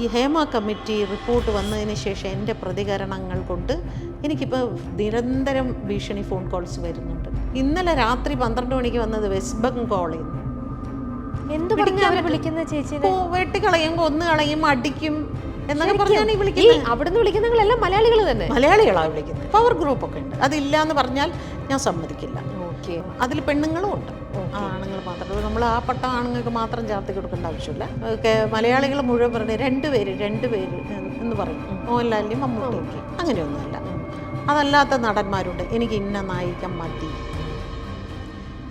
ഈ Hema committee report വന്നതിന് ശേഷം എൻ്റെ പ്രതികരണങ്ങൾ കൊണ്ട് എനിക്കിപ്പോൾ നിരന്തരം ഭീഷണി ഫോൺ കോൾസ് വരുന്നുണ്ട്. ഇന്നലെ രാത്രി 12 മണിക്ക് വന്നത് വെസ്റ്റ് ബംഗാളിൽ നിന്ന്. എന്ത് പറഞ്ഞാൽ വിളിക്കുന്ന ചേച്ചി? വെട്ടിക്കളയും, കൊന്നുകളയും, അടിക്കും എന്നൊക്കെ പറഞ്ഞാണ് ഈ വിളിക്കുന്നത്. അവിടുന്ന് വിളിക്കുന്നവങ്ങളെല്ലാം മലയാളികൾ തന്നെ, മലയാളികളാണ് വിളിക്കുന്നത്. പവർ ഗ്രൂപ്പൊക്കെ ഉണ്ട്, അതില്ല എന്ന് പറഞ്ഞാൽ ഞാൻ സമ്മതിക്കില്ല. അതിൽ പെണ്ണുങ്ങളും ഉണ്ട്, ആണുങ്ങൾ മാത്രമല്ല. നമ്മൾ ആ പട്ട ആണുങ്ങൾക്ക് മാത്രം ചാർത്തി കൊടുക്കേണ്ട ആവശ്യമില്ല. മലയാളികൾ മുഴുവൻ പറഞ്ഞ് രണ്ടുപേര് എന്ന് പറയും. മോഹൻലാലിനും മമ്മൂട്ടിക്ക് അങ്ങനെയൊന്നുമല്ല. അതല്ലാത്ത നടന്മാരുണ്ട്. എനിക്ക് ഇന്ന നായിക മതി,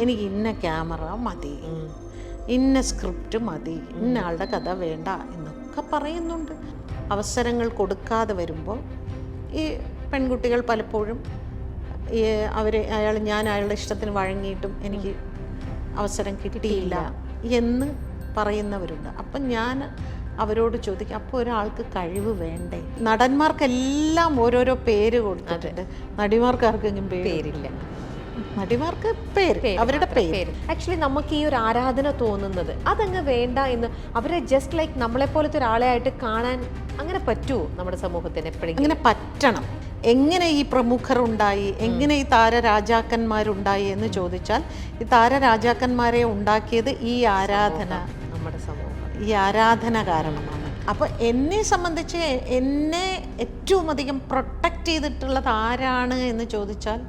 എനിക്ക് ഇന്ന ക്യാമറ മതി, ഇന്ന സ്ക്രിപ്റ്റ് മതി, ഇന്ന ആളുടെ കഥ വേണ്ട എന്നൊക്കെ പറയുന്നുണ്ട്. അവസരങ്ങൾ കൊടുക്കാതെ വരുമ്പോൾ ഈ പെൺകുട്ടികൾ പലപ്പോഴും ഞാൻ അയാളുടെ ഇഷ്ടത്തിന് വഴങ്ങിയിട്ടും എനിക്ക് അവസരം കിട്ടിയില്ല എന്ന് പറയുന്നവരുണ്ട്. അപ്പം ഞാൻ അവരോട് ചോദിക്കും, അപ്പോൾ ഒരാൾക്ക് കഴിവ് വേണ്ടേ? നടന്മാർക്കെല്ലാം ഓരോരോ പേര് കൊടുത്തിട്ടുണ്ട്, നടിമാർക്ക് ആർക്കെങ്കിലും പേരില്ല. നടിമാർക്ക് പേര്, അവരുടെ പേര്. ആക്ച്വലി നമുക്ക് ഈ ഒരു ആരാധന തോന്നുന്നത് അതങ്ങ് വേണ്ട എന്ന്, അവരെ ജസ്റ്റ് ലൈക്ക് നമ്മളെ പോലത്തെ ഒരാളെ ആയിട്ട് കാണാൻ അങ്ങനെ പറ്റുമോ നമ്മുടെ സമൂഹത്തിന്? എപ്പോഴും അങ്ങനെ പറ്റണം. എങ്ങനെ ഈ പ്രമുഖർ ഉണ്ടായി, എങ്ങനെ ഈ താരരാജാക്കന്മാരുണ്ടായി എന്ന് ചോദിച്ചാൽ, ഈ താരരാജാക്കന്മാരെ ഉണ്ടാക്കിയത് ഈ ആരാധന, നമ്മുടെ സമൂഹം ഈ ആരാധന കാരണമാണ്. അപ്പോൾ എന്നെ സംബന്ധിച്ച് എന്നെ ഏറ്റവും അധികം പ്രൊട്ടക്റ്റ് ചെയ്തിട്ടുള്ളത് ആരാണ് എന്ന് ചോദിച്ചാൽ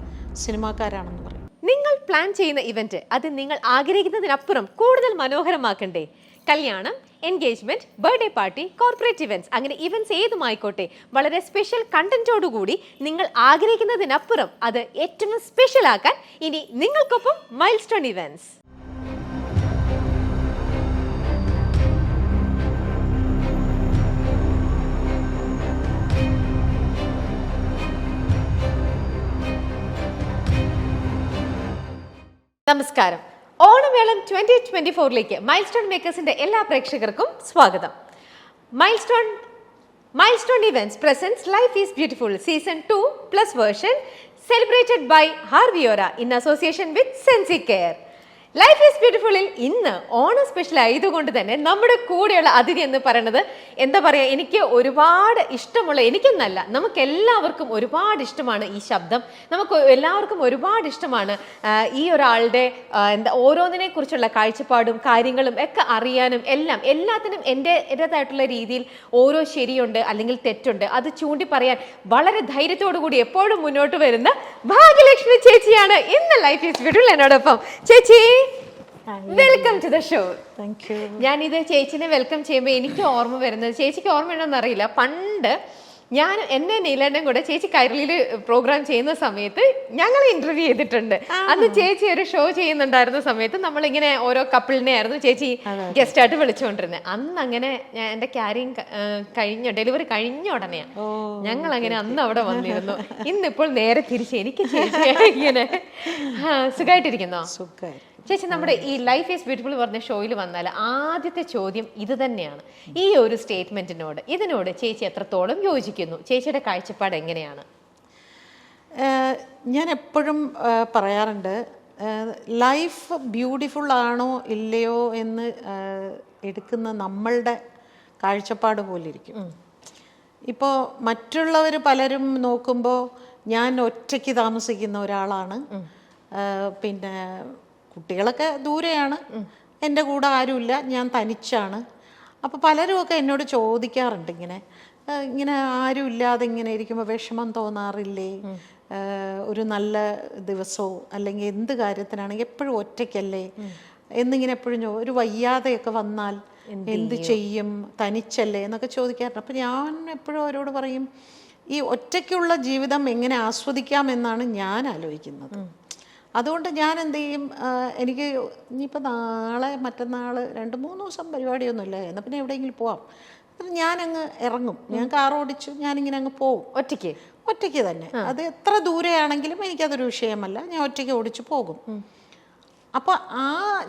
സിനിമാക്കാരാണെന്ന് പറയും. നിങ്ങൾ പ്ലാൻ ചെയ്യുന്ന ഇവന്റ് അത് നിങ്ങൾ ആഗ്രഹിക്കുന്നതിനപ്പുറം കൂടുതൽ മനോഹരമാക്കണ്ടേ? കല്യാണം, engagement, birthday party, corporate events, അങ്ങനെ ഇവന്റ്സ് ഏതുമായിക്കോട്ടെ, വളരെ സ്പെഷ്യൽ കണ്ടന്റോടുകൂടി നിങ്ങൾ ആഗ്രഹിക്കുന്നതിനപ്പുറം അത് ഏറ്റവും സ്പെഷ്യൽ ആക്കാൻ ഇനി നിങ്ങൾക്കൊപ്പം മൈൽസ്റ്റോൺ ഇവന്റ്സ്. നമസ്കാരം. ഓണമേളം 2024ലേക്ക് മൈൽസ്റ്റോൺ മേക്കേഴ്സിന്റെ എല്ലാ പ്രേക്ഷകർക്കും സ്വാഗതം. Milestone events presents life is beautiful season 2+ version celebrated by ഹാർവിയോറ in association with Sensi care. Life is ബ്യൂട്ടിഫുള്ളിൽ ഇന്ന് ഓണം സ്പെഷ്യൽ ആയതുകൊണ്ട് തന്നെ നമ്മുടെ കൂടെയുള്ള അതിഥി എന്ന് പറയുന്നത് എന്താ പറയുക, എനിക്ക് ഒരുപാട് ഇഷ്ടമുള്ള, എനിക്കെന്നല്ല നമുക്ക് എല്ലാവർക്കും ഒരുപാട് ഇഷ്ടമാണ് ഈ ശബ്ദം. നമുക്ക് എല്ലാവർക്കും ഒരുപാട് ഇഷ്ടമാണ് ഈ ഒരാളുടെ ഓരോന്നിനെ കുറിച്ചുള്ള കാഴ്ചപ്പാടും കാര്യങ്ങളും ഒക്കെ അറിയാനും എല്ലാത്തിനും എൻ്റെതായിട്ടുള്ള രീതിയിൽ ഓരോ ശരിയുണ്ട് അല്ലെങ്കിൽ തെറ്റുണ്ട് അത് ചൂണ്ടി പറയാൻ വളരെ ധൈര്യത്തോടു കൂടി എപ്പോഴും മുന്നോട്ട് വരുന്ന ഭാഗ്യലക്ഷ്മി ചേച്ചിയാണ് ഇന്ന് ലൈഫ് ഈസ് ബ്യൂട്ടിഫുൾ എന്നോടൊപ്പം. ചേച്ചി welcome to the show. Thank you. ഞാനിത് ചേച്ചിനെ വെൽക്കം ചെയ്യുമ്പോൾ എനിക്ക് ഓർമ്മ വരുന്നത്, ചേച്ചിക്ക് ഓർമ്മയുണ്ടോന്ന് അറിയില്ല, പണ്ട് ഞാൻ എന്നെ നീലണ്ണൻ കൂടെ ചേച്ചി കൈരളിയിൽ പ്രോഗ്രാം ചെയ്യുന്ന സമയത്ത് ഞങ്ങൾ ഇന്റർവ്യൂ ചെയ്തിട്ടുണ്ട്. അന്ന് ചേച്ചി ഒരു ഷോ ചെയ്യുന്നുണ്ടായിരുന്ന സമയത്ത് നമ്മളിങ്ങനെ ഓരോ കപ്പിളിനെ ആയിരുന്നു ചേച്ചി ഗസ്റ്റ് ആയിട്ട് വിളിച്ചുകൊണ്ടിരുന്നത്. അന്ന് അങ്ങനെ എന്റെ ക്യാരിങ് ഡെലിവറി കഴിഞ്ഞ ഉടനെയാണ് ഞങ്ങൾ അങ്ങനെ അന്ന് അവിടെ വന്നിരുന്നു. ഇന്നിപ്പോൾ നേരെ തിരിച്ച് എനിക്ക് ചേച്ചി ഇങ്ങനെ സുഖമായിട്ടിരിക്കുന്നോ? ചേച്ചി, നമ്മുടെ ഈ ലൈഫ് ഈസ് ബ്യൂട്ടിഫുൾ പറഞ്ഞ ഷോയിൽ വന്നാൽ ആദ്യത്തെ ചോദ്യം ഇത് തന്നെയാണ്. ഈ ഒരു സ്റ്റേറ്റ്മെന്റിനോട് ഇതിനോട് ചേച്ചി എത്രത്തോളം യോജിക്കുന്നു? ചേച്ചിയുടെ കാഴ്ചപ്പാട് എങ്ങനെയാണ്? ഞാൻ എപ്പോഴും പറയാറുണ്ട്, ലൈഫ് ബ്യൂട്ടിഫുൾ ആണോ ഇല്ലയോ എന്ന് എടുക്കുന്ന നമ്മളുടെ കാഴ്ചപ്പാട് പോലിരിക്കും. ഇപ്പോൾ മറ്റുള്ളവർ പലരും നോക്കുമ്പോൾ ഞാൻ ഒറ്റയ്ക്ക് താമസിക്കുന്ന ഒരാളാണ്, പിന്നെ കുട്ടികളൊക്കെ ദൂരെയാണ്, എൻ്റെ കൂടെ ആരുമില്ല, ഞാൻ തനിച്ചാണ്. അപ്പോൾ പലരുമൊക്കെ എന്നോട് ചോദിക്കാറുണ്ട്, ഇങ്ങനെ ആരുമില്ലാതെ ഇങ്ങനെ ഇരിക്കുമ്പോൾ വിഷമം തോന്നാറില്ലേ? ഒരു നല്ല ദിവസമോ അല്ലെങ്കിൽ എന്ത് കാര്യത്തിനാണെങ്കിൽ എപ്പോഴും ഒറ്റയ്ക്കല്ലേ എന്നിങ്ങനെ എപ്പോഴും ഒരു വയ്യാതെയൊക്കെ വന്നാൽ എന്ത് ചെയ്യും, തനിച്ചല്ലേ എന്നൊക്കെ ചോദിക്കാറുണ്ട്. അപ്പം ഞാൻ എപ്പോഴും അവരോട് പറയും, ഈ ഒറ്റയ്ക്കുള്ള ജീവിതം എങ്ങനെ ആസ്വദിക്കാമെന്നാണ് ഞാൻ ആലോചിക്കുന്നത്. അതുകൊണ്ട് ഞാൻ എന്ത് ചെയ്യും, എനിക്ക് ഇനിയിപ്പോൾ നാളെ മറ്റന്നാൾ 2-3 ദിവസം പരിപാടിയൊന്നുമില്ല, എന്നാൽ പിന്നെ എവിടെയെങ്കിലും പോവാം, ഞാനങ്ങ് ഇറങ്ങും. ഞാൻ കാർ ഓടിച്ചു ഞാനിങ്ങനെ അങ്ങ് പോവും, ഒറ്റയ്ക്ക് തന്നെ. അത് എത്ര ദൂരെയാണെങ്കിലും എനിക്കതൊരു വിഷയമല്ല, ഞാൻ ഒറ്റയ്ക്ക് ഓടിച്ചു പോകും. അപ്പോൾ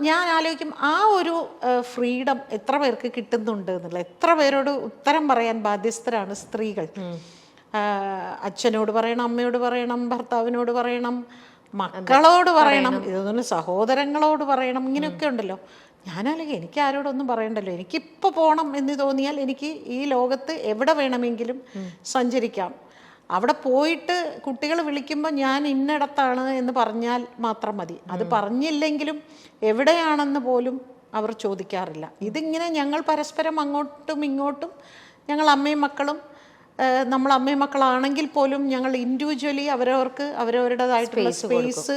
ഞാൻ ആലോചിക്കും, ആ ഒരു ഫ്രീഡം എത്ര പേർക്ക് കിട്ടുന്നുണ്ട് എന്നുള്ള. എത്ര പേരോട് ഉത്തരം പറയാൻ ബാധ്യസ്ഥരാണ് സ്ത്രീകൾ. അച്ഛനോട് പറയണം, അമ്മയോട് പറയണം, ഭർത്താവിനോട് പറയണം, മക്കളോട് പറയണം, ഇതൊന്നും സഹോദരങ്ങളോട് പറയണം, ഇങ്ങനെയൊക്കെ ഉണ്ടല്ലോ. ഞാനല്ലെങ്കിൽ എനിക്ക് ആരോടൊന്നും പറയണ്ടല്ലോ. എനിക്കിപ്പോൾ പോകണം എന്ന് തോന്നിയാൽ എനിക്ക് ഈ ലോകത്ത് എവിടെ വേണമെങ്കിലും സഞ്ചരിക്കാം. അവിടെ പോയിട്ട് കുട്ടികൾ വിളിക്കുമ്പോൾ ഞാൻ ഇന്നിടത്താണ് എന്ന് പറഞ്ഞാൽ മാത്രം മതി. അത് പറഞ്ഞില്ലെങ്കിലും എവിടെയാണെന്ന് പോലും അവർ ചോദിക്കാറില്ല. ഇതിങ്ങനെ ഞങ്ങൾ പരസ്പരം അങ്ങോട്ടും ഇങ്ങോട്ടും, ഞങ്ങൾ അമ്മയും മക്കളും, നമ്മൾ അമ്മയും മക്കളാണെങ്കിൽ പോലും ഞങ്ങൾ ഇൻഡിവിജ്വലി അവരവർക്ക് അവരവരുടേതായിട്ടുള്ള സ്പേസ്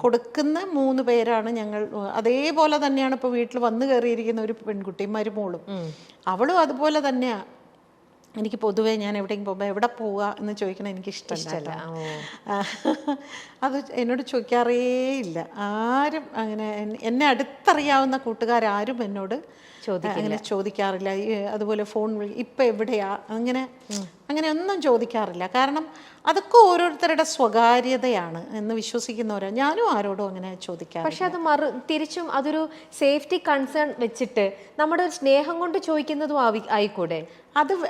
കൊടുക്കുന്ന 3 പേരാണ് ഞങ്ങൾ. അതേപോലെ തന്നെയാണ് ഇപ്പോൾ വീട്ടിൽ വന്നു കയറിയിരിക്കുന്ന ഒരു പെൺകുട്ടി, മരുമോളും. അവളും അതുപോലെ തന്നെയാണ്. എനിക്ക് പൊതുവേ ഞാൻ എവിടെയെങ്കിലും പോകുമ്പോൾ എവിടെ പോവുക എന്ന് ചോദിക്കണം എനിക്കിഷ്ടമല്ല. അത് എന്നോട് ചോദിക്കാറേ ഇല്ല ആരും. അങ്ങനെ എന്നെ അടുത്തറിയാവുന്ന കൂട്ടുകാരും എന്നോട് അങ്ങനെ ചോദിക്കാറില്ല. അതുപോലെ ഫോൺ വിളി ഇപ്പം എവിടെയാ അങ്ങനെ ഒന്നും ചോദിക്കാറില്ല. കാരണം അതൊക്കെ ഓരോരുത്തരുടെ സ്വകാര്യതയാണ് എന്ന് വിശ്വസിക്കുന്നവരാണ്. ഞാനും ആരോടും അങ്ങനെ ചോദിക്കാറ്. പക്ഷെ അത് തിരിച്ചും അതൊരു സേഫ്റ്റി കൺസേൺ വെച്ചിട്ട് നമ്മുടെ ഒരു സ്നേഹം കൊണ്ട് ചോദിക്കുന്നതും ആയിക്കൂടെ?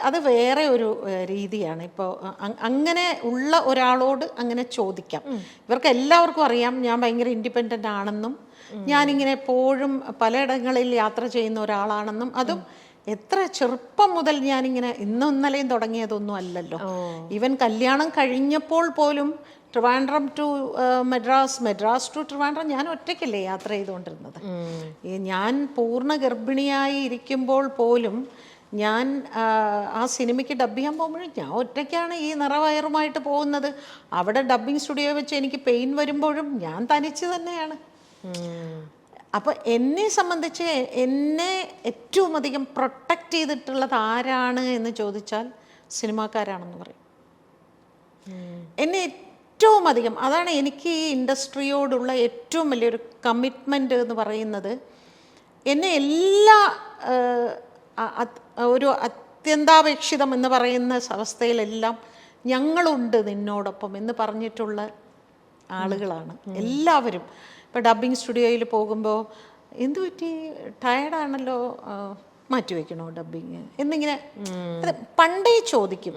അത് വേറെ ഒരു രീതിയാണ്. ഇപ്പോൾ അങ്ങനെ ഉള്ള ഒരാളോട് അങ്ങനെ ചോദിക്കാം. ഇവർക്ക് എല്ലാവർക്കും അറിയാം ഞാൻ ഭയങ്കര ഇൻഡിപെൻഡൻ്റ് ആണെന്നും ഞാനിങ്ങനെ എപ്പോഴും പലയിടങ്ങളിൽ യാത്ര ചെയ്യുന്ന ഒരാളാണെന്നും. അതും എത്ര ചെറുപ്പം മുതൽ ഞാനിങ്ങനെ ഇന്നലെയും തുടങ്ങിയതൊന്നും അല്ലല്ലോ. ഈവൻ കല്യാണം കഴിഞ്ഞപ്പോൾ പോലും ട്രിവാൻഡ്രം ടു മെഡ്രാസ് ടു ട്രിവാൻഡ്രം ഞാൻ ഒറ്റയ്ക്കല്ലേ യാത്ര ചെയ്തുകൊണ്ടിരുന്നത്. ഞാൻ പൂർണ്ണ ഗർഭിണിയായി ഇരിക്കുമ്പോൾ പോലും ഞാൻ ആ സിനിമയ്ക്ക് ഡബ് ചെയ്യാൻ പോകുമ്പോഴും ഞാൻ ഒറ്റയ്ക്കാണ് ഈ നിറവയറുമായിട്ട് പോകുന്നത്. അവിടെ ഡബ്ബിങ് സ്റ്റുഡിയോ വെച്ച് എനിക്ക് പെയിൻ വരുമ്പോഴും ഞാൻ തനിച്ച് തന്നെയാണ്. അപ്പോൾ എന്നെ സംബന്ധിച്ച് എന്നെ ഏറ്റവും അധികം പ്രൊട്ടക്റ്റ് ചെയ്തിട്ടുള്ളത് ആരാണ് എന്ന് ചോദിച്ചാൽ സിനിമാക്കാരാണെന്ന് പറയും. എന്നെ ഏറ്റവും അധികം, അതാണ് എനിക്ക് ഈ ഇൻഡസ്ട്രിയോടുള്ള ഏറ്റവും വലിയൊരു കമ്മിറ്റ്മെൻറ്റ് എന്ന് പറയുന്നത്. എന്നെ എല്ലാ ഒരു അത്യന്താപേക്ഷിതം എന്ന് പറയുന്ന അവസ്ഥയിലെല്ലാം ഞങ്ങളുണ്ട് നിന്നോടൊപ്പം എന്ന് പറഞ്ഞിട്ടുള്ള ആളുകളാണ് എല്ലാവരും. ഇപ്പോൾ ഡബ്ബിങ് സ്റ്റുഡിയോയിൽ പോകുമ്പോൾ എന്തു പറ്റി, ടയർഡാണല്ലോ, മാറ്റിവെക്കണോ ഡബ്ബിങ് എന്നിങ്ങനെ അത് പണ്ടേ ചോദിക്കും.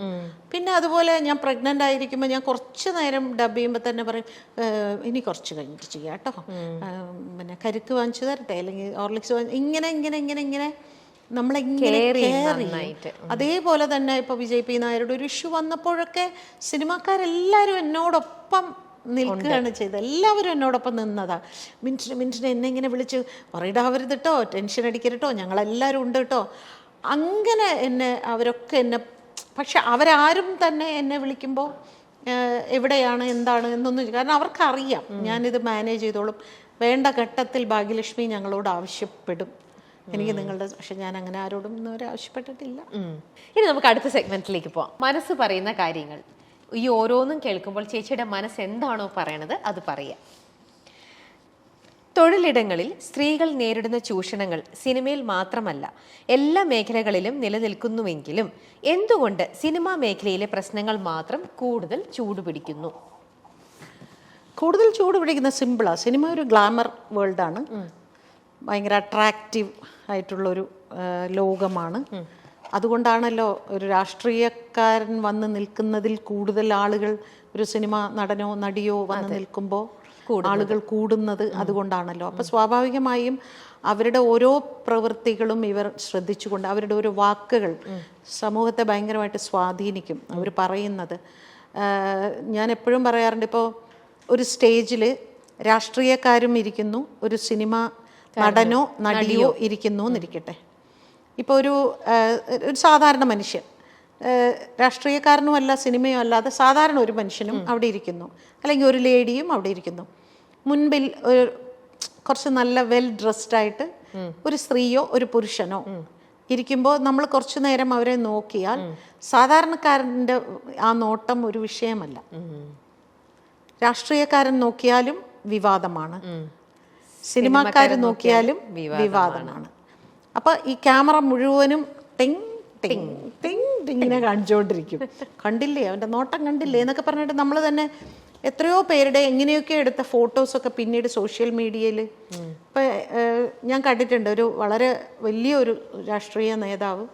പിന്നെ അതുപോലെ ഞാൻ പ്രഗ്നൻ്റ് ആയിരിക്കുമ്പോൾ ഞാൻ കുറച്ച് നേരം ഡബ് ചെയ്യുമ്പോൾ തന്നെ പറയും ഇനി കുറച്ച് കഴിഞ്ഞിട്ട് ചെയ്യാം കേട്ടോ, പിന്നെ കരുക്ക് വാങ്ങിച്ചു തരട്ടെ, അല്ലെങ്കിൽ ഹോർലിക്സ് ഇങ്ങനെ നമ്മളെങ്ങനെ കയറി. അതേപോലെ തന്നെ ഇപ്പോൾ വിജയ് പി നായരുടെ ഒരു ഇഷ്യൂ വന്നപ്പോഴൊക്കെ സിനിമാക്കാരെല്ലാവരും എന്നോടൊപ്പം നിൽക്കുകയാണ് ചെയ്തത്. എല്ലാവരും എന്നോടൊപ്പം നിന്നതാ. മിനിറ്റിന് എന്നെ ഇങ്ങനെ വിളിച്ച് പറയിടാവരുത് കേട്ടോ, ടെൻഷൻ അടിക്കരുട്ടോ, ഞങ്ങളെല്ലാവരും ഉണ്ട് കേട്ടോ. അങ്ങനെ അവരൊക്കെ എന്നെ, പക്ഷെ അവരാരും തന്നെ എന്നെ വിളിക്കുമ്പോൾ എവിടെയാണ് എന്താണ് എന്നൊന്നും, കാരണം അവർക്കറിയാം ഞാനിത് മാനേജ് ചെയ്തോളും. വേണ്ട ഘട്ടത്തിൽ ഭാഗ്യലക്ഷ്മി ഞങ്ങളോട് ആവശ്യപ്പെടും എനിക്ക് നിങ്ങളുടെ, പക്ഷെ ഞാൻ അങ്ങനെ ആരോടും ഇന്നുവരെ ആവശ്യപ്പെട്ടിട്ടില്ല. ഇനി നമുക്ക് അടുത്ത സെഗ്മെന്റിലേക്ക് പോവാം. മനസ്സ് പറയുന്ന കാര്യങ്ങൾ. ഈ ഓരോന്നും കേൾക്കുമ്പോൾ ചേച്ചിയുടെ മനസ്സ് എന്താണോ പറയണത് അത് പറയാം. തൊഴിലിടങ്ങളിൽ സ്ത്രീകൾ നേരിടുന്ന ചൂഷണങ്ങൾ സിനിമയിൽ മാത്രമല്ല എല്ലാ മേഖലകളിലും നിലനിൽക്കുന്നുവെങ്കിലും എന്തുകൊണ്ട് സിനിമാ മേഖലയിലെ പ്രശ്നങ്ങൾ മാത്രം കൂടുതൽ ചൂടുപിടിക്കുന്നു? കൂടുതൽ ചൂടുപിടിക്കുന്ന സിമ്പിളാണ്. സിനിമ ഒരു ഗ്ലാമർ വേൾഡാണ്, ഭയങ്കര അട്രാക്റ്റീവ് ആയിട്ടുള്ളൊരു ലോകമാണ്. അതുകൊണ്ടാണല്ലോ ഒരു രാഷ്ട്രീയക്കാരൻ വന്ന് നിൽക്കുന്നതിൽ കൂടുതൽ ആളുകൾ ഒരു സിനിമ നടനോ നടിയോ വന്ന് നിൽക്കുമ്പോൾ ആളുകൾ കൂടുന്നത് അതുകൊണ്ടാണല്ലോ. അപ്പോൾ സ്വാഭാവികമായും അവരുടെ ഓരോ പ്രവൃത്തികളും ഇവർ ശ്രദ്ധിച്ചുകൊണ്ട് അവരുടെ ഓരോ വാക്കുകൾ സമൂഹത്തെ ഭയങ്കരമായിട്ട് സ്വാധീനിക്കും. അവർ പറയുന്നത്, ഞാൻ എപ്പോഴും പറയാറുണ്ട്, ഇപ്പോൾ ഒരു സ്റ്റേജിൽ രാഷ്ട്രീയക്കാരും ഇരിക്കുന്നു, ഒരു സിനിമ നടനോ നടിയോ ഇരിക്കുന്നു എന്നിരിക്കട്ടെ. ഇപ്പോൾ ഒരു സാധാരണ മനുഷ്യൻ, രാഷ്ട്രീയക്കാരനും അല്ല സിനിമയോ അല്ലാതെ സാധാരണ ഒരു മനുഷ്യനും അവിടെ ഇരിക്കുന്നു, അല്ലെങ്കിൽ ഒരു ലേഡിയും അവിടെ ഇരിക്കുന്നു. മുൻപിൽ ഒരു കുറച്ച് നല്ല വെൽ ഡ്രസ്ഡ് ആയിട്ട് ഒരു സ്ത്രീയോ ഒരു പുരുഷനോ ഇരിക്കുമ്പോൾ നമ്മൾ കുറച്ചു നേരം അവരെ നോക്കിയാൽ സാധാരണക്കാരൻ്റെ ആ നോട്ടം ഒരു വിഷയമല്ല. രാഷ്ട്രീയക്കാരൻ നോക്കിയാലും വിവാദമാണ്, സിനിമാക്കാർ നോക്കിയാലും വിവാദമാണ്. അപ്പോൾ ഈ ക്യാമറ മുഴുവനും ടിങ് ടിങ് ടിങ് ഇങ്ങനെ കാണിച്ചുകൊണ്ടിരിക്കും. കണ്ടില്ലേ അവൻ്റെ നോട്ടം കണ്ടില്ലേ എന്നൊക്കെ പറഞ്ഞിട്ട് നമ്മൾ തന്നെ എത്രയോ പേരുടെ എങ്ങനെയൊക്കെ എടുത്ത ഫോട്ടോസൊക്കെ പിന്നീട് സോഷ്യൽ മീഡിയയിൽ ഇപ്പം ഞാൻ കണ്ടിട്ടുണ്ട്. ഒരു വളരെ വലിയൊരു രാഷ്ട്രീയ നേതാവ്,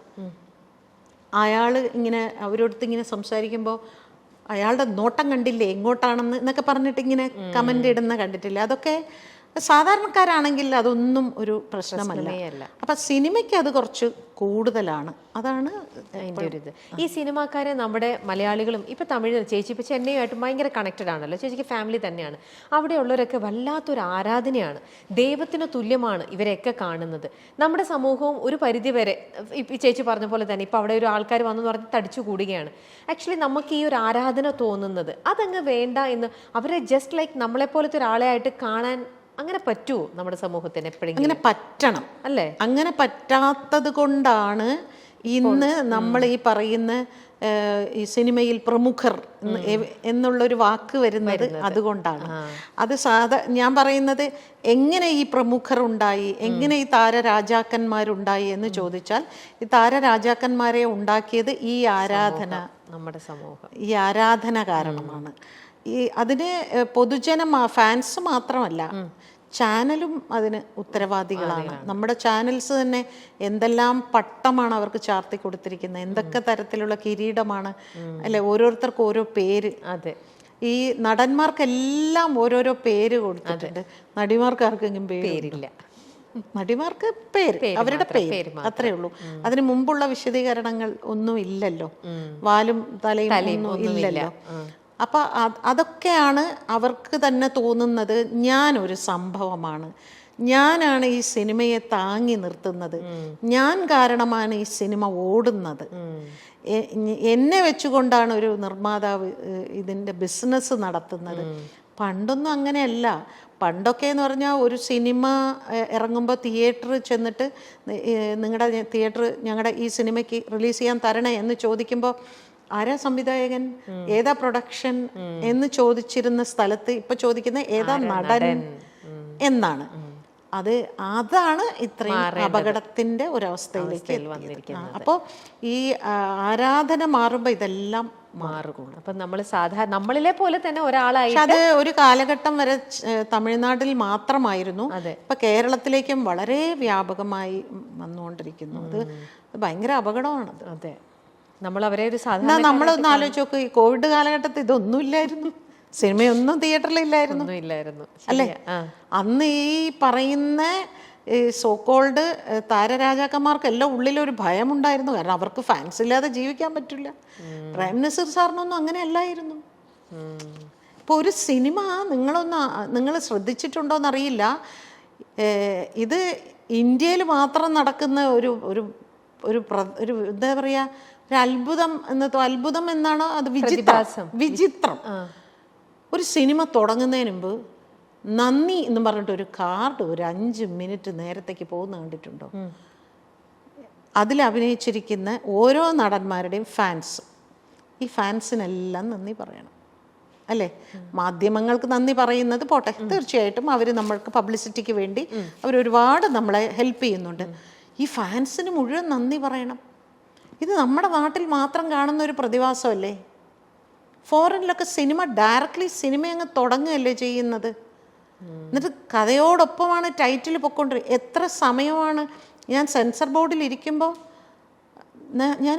അയാൾ ഇങ്ങനെ അവരോടത്ത് ഇങ്ങനെ സംസാരിക്കുമ്പോൾ അയാളുടെ നോട്ടം കണ്ടില്ലേ എങ്ങോട്ടാണെന്ന് എന്നൊക്കെ പറഞ്ഞിട്ട് ഇങ്ങനെ കമൻ്റ് ഇടുന്ന കണ്ടിട്ടില്ല. അതൊക്കെ സാധാരണക്കാരാണെങ്കിൽ അതൊന്നും ഒരു പ്രശ്നമല്ല. പ്രശ്നമേയല്ല. അപ്പം സിനിമയ്ക്ക് അത് കുറച്ച് കൂടുതലാണ്. അതാണ് അതിൻ്റെ ഒരു ഇത്. ഈ സിനിമാക്കാരെ നമ്മുടെ മലയാളികളും ഇപ്പം തമിഴ് ചേച്ചി ഇപ്പം ചെന്നൈയുമായിട്ട് ഭയങ്കര കണക്റ്റഡ് ആണല്ലോ, ചേച്ചിക്ക് ഫാമിലി തന്നെയാണ്. അവിടെയുള്ളവരൊക്കെ വല്ലാത്തൊരു ആരാധനയാണ്, ദൈവത്തിന് തുല്യമാണ് ഇവരെയൊക്കെ കാണുന്നത്. നമ്മുടെ സമൂഹവും ഒരു പരിധി വരെ ഇപ്പം ചേച്ചി പറഞ്ഞ പോലെ തന്നെ ഇപ്പം അവിടെ ഒരു ആൾക്കാർ വന്നെന്ന് പറഞ്ഞ് തടിച്ചു കൂടുകയാണ്. ആക്ച്വലി നമുക്ക് ഈ ഒരു ആരാധന തോന്നുന്നത് അതങ്ങ് വേണ്ട എന്ന് അവരെ ജസ്റ്റ് ലൈക്ക് നമ്മളെപ്പോലത്തെ ഒരാളെ ആയിട്ട് കാണാൻ അങ്ങനെ പറ്റുമോ നമ്മുടെ സമൂഹത്തിന് എപ്പോഴെങ്കിലും? അങ്ങനെ പറ്റണം അല്ലേ? അങ്ങനെ പറ്റാത്തത് കൊണ്ടാണ് ഇന്ന് നമ്മൾ ഈ പറയുന്ന ഈ സിനിമയിൽ പ്രമുഖർ എന്നുള്ളൊരു വാക്ക് വരുന്നത് അതുകൊണ്ടാണ്. അത് ഞാൻ പറയുന്നത് എങ്ങനെ ഈ പ്രമുഖർ ഉണ്ടായി, എങ്ങനെ ഈ താരരാജാക്കന്മാരുണ്ടായി എന്ന് ചോദിച്ചാൽ ഈ താരരാജാക്കന്മാരെ ഉണ്ടാക്കിയത് ഈ ആരാധന, നമ്മുടെ സമൂഹം ഈ ആരാധന കാരണമാണ്. ഈ അതിന് ഫാൻസ് മാത്രമല്ല, ചാനലും അതിന് ഉത്തരവാദികളാണ്. നമ്മുടെ ചാനൽസ് തന്നെ എന്തെല്ലാം പട്ടമാണ് അവർക്ക് ചാർത്തി കൊടുത്തിരിക്കുന്നത്, എന്തൊക്കെ തരത്തിലുള്ള കിരീടമാണ് അല്ലെ, ഓരോരുത്തർക്കും ഓരോ പേര്. അതെ, ഈ നടന്മാർക്കെല്ലാം ഓരോരോ പേര് കൊടുത്തിട്ടുണ്ട്, നടിമാർക്ക് ആർക്കെങ്കിലും പേരില്ല. നടിമാർക്ക് പേര്, അവരുടെ പേര് അത്രേ ഉള്ളൂ. അതിന് മുമ്പുള്ള വിശദീകരണങ്ങൾ ഒന്നും ഇല്ലല്ലോ, വാലും തലയും ഒന്നും ഇല്ലല്ലോ. അപ്പൊ അതൊക്കെയാണ് അവർക്ക് തന്നെ തോന്നുന്നത് ഞാനൊരു സംഭവമാണ്, ഞാനാണ് ഈ സിനിമയെ താങ്ങി നിർത്തുന്നത്, ഞാൻ കാരണമാണ് ഈ സിനിമ ഓടുന്നത്, എന്നെ വെച്ചുകൊണ്ടാണ് ഒരു നിർമ്മാതാവ് ഇതിൻ്റെ ബിസിനസ് നടത്തുന്നത്. പണ്ടൊന്നും അങ്ങനെയല്ല. പണ്ടൊക്കെ എന്ന് പറഞ്ഞാൽ ഒരു സിനിമ ഇറങ്ങുമ്പോൾ തിയേറ്ററിൽ ചെന്നിട്ട് നിങ്ങളുടെ തിയേറ്റർ ഞങ്ങളുടെ ഈ സിനിമയ്ക്ക് റിലീസ് ചെയ്യാൻ തരണേ എന്ന് ചോദിക്കുമ്പോൾ ആരാ സംവിധായകൻ, ഏതാ പ്രൊഡക്ഷൻ എന്ന് ചോദിച്ചിരുന്ന സ്ഥലത്ത് ഇപ്പൊ ചോദിക്കുന്ന ഏതാ നടൻ എന്നാണ്. അതാണ് ഇത്രയും അപകടത്തിന്റെ ഒരവസ്ഥയിലേക്ക് വന്നിരിക്കുന്നത്. അപ്പോൾ ഈ ആരാധന മാറുമ്പോൾ ഇതെല്ലാം മാറുകയാണ്. അപ്പം നമ്മൾ സാധാരണ നമ്മളിലെ പോലെ തന്നെ ഒരാളായി. അത് ഒരു കാലഘട്ടം വരെ തമിഴ്നാട്ടിൽ മാത്രമായിരുന്നു. ഇപ്പൊ കേരളത്തിലേക്കും വളരെ വ്യാപകമായി വന്നുകൊണ്ടിരിക്കുന്നു. അത് ഭയങ്കര അപകടമാണത്. അതെ, നമ്മൾ അവരെ ഒരു സാധാരണ നമ്മളൊന്ന് ആലോചിച്ച് നോക്ക്, ഈ കോവിഡ് കാലഘട്ടത്തിൽ ഇതൊന്നും ഇല്ലായിരുന്നു, സിനിമയൊന്നും തിയേറ്ററിലില്ലായിരുന്നു അല്ലേ? അന്ന് ഈ പറയുന്ന സോക്കോൾഡ് താരരാജാക്കന്മാർക്കെല്ലാം ഉള്ളിലൊരു ഭയമുണ്ടായിരുന്നു, കാരണം അവർക്ക് ഫാൻസ് ഇല്ലാതെ ജീവിക്കാൻ പറ്റില്ല. പ്രേം നസീർ സാറിനൊന്നും അങ്ങനെ അല്ലായിരുന്നു. ഇപ്പോൾ ഒരു സിനിമ നിങ്ങൾ ശ്രദ്ധിച്ചിട്ടുണ്ടോയെന്നറിയില്ല, ഇത് ഇന്ത്യയിൽ മാത്രം നടക്കുന്ന ഒരു ഒരു ഒരു എന്താ പറയുക, ഒരു അത്ഭുതം എന്നാണോ അത്, വിചിത്രം. ഒരു സിനിമ തുടങ്ങുന്നതിന് മുമ്പ് നന്ദി എന്ന് പറഞ്ഞിട്ട് ഒരു കാർഡ് ഒരു 5 മിനിറ്റ് നേരത്തേക്ക് പോകുന്ന കണ്ടിട്ടുണ്ടോ? അതിൽ അഭിനയിച്ചിരിക്കുന്ന ഓരോ നടന്മാരുടെയും ഫാൻസ്, ഈ ഫാൻസിനെല്ലാം നന്ദി പറയണം അല്ലേ? മാധ്യമങ്ങൾക്ക് നന്ദി പറയുന്നത് പോട്ടെ, തീർച്ചയായിട്ടും അവർ നമ്മൾക്ക് പബ്ലിസിറ്റിക്ക് വേണ്ടി അവരൊരുപാട് നമ്മളെ ഹെൽപ്പ് ചെയ്യുന്നുണ്ട്. ഈ ഫാൻസിന് മുഴുവൻ നന്ദി പറയണം. ഇത് നമ്മുടെ നാട്ടിൽ മാത്രം കാണുന്ന ഒരു പ്രതിഭാസമല്ലേ? ഫോറിനിലൊക്കെ സിനിമ ഡയറക്റ്റ്ലി സിനിമ അങ്ങ് തുടങ്ങുകയല്ലേ ചെയ്യുന്നത്. എന്നിട്ട് കഥയോടൊപ്പമാണ് ടൈറ്റിൽ പൊയ്ക്കൊണ്ടിരിക്കുക. എത്ര സമയമാണ് ഞാൻ സെൻസർ ബോർഡിൽ ഇരിക്കുമ്പോൾ ഞാൻ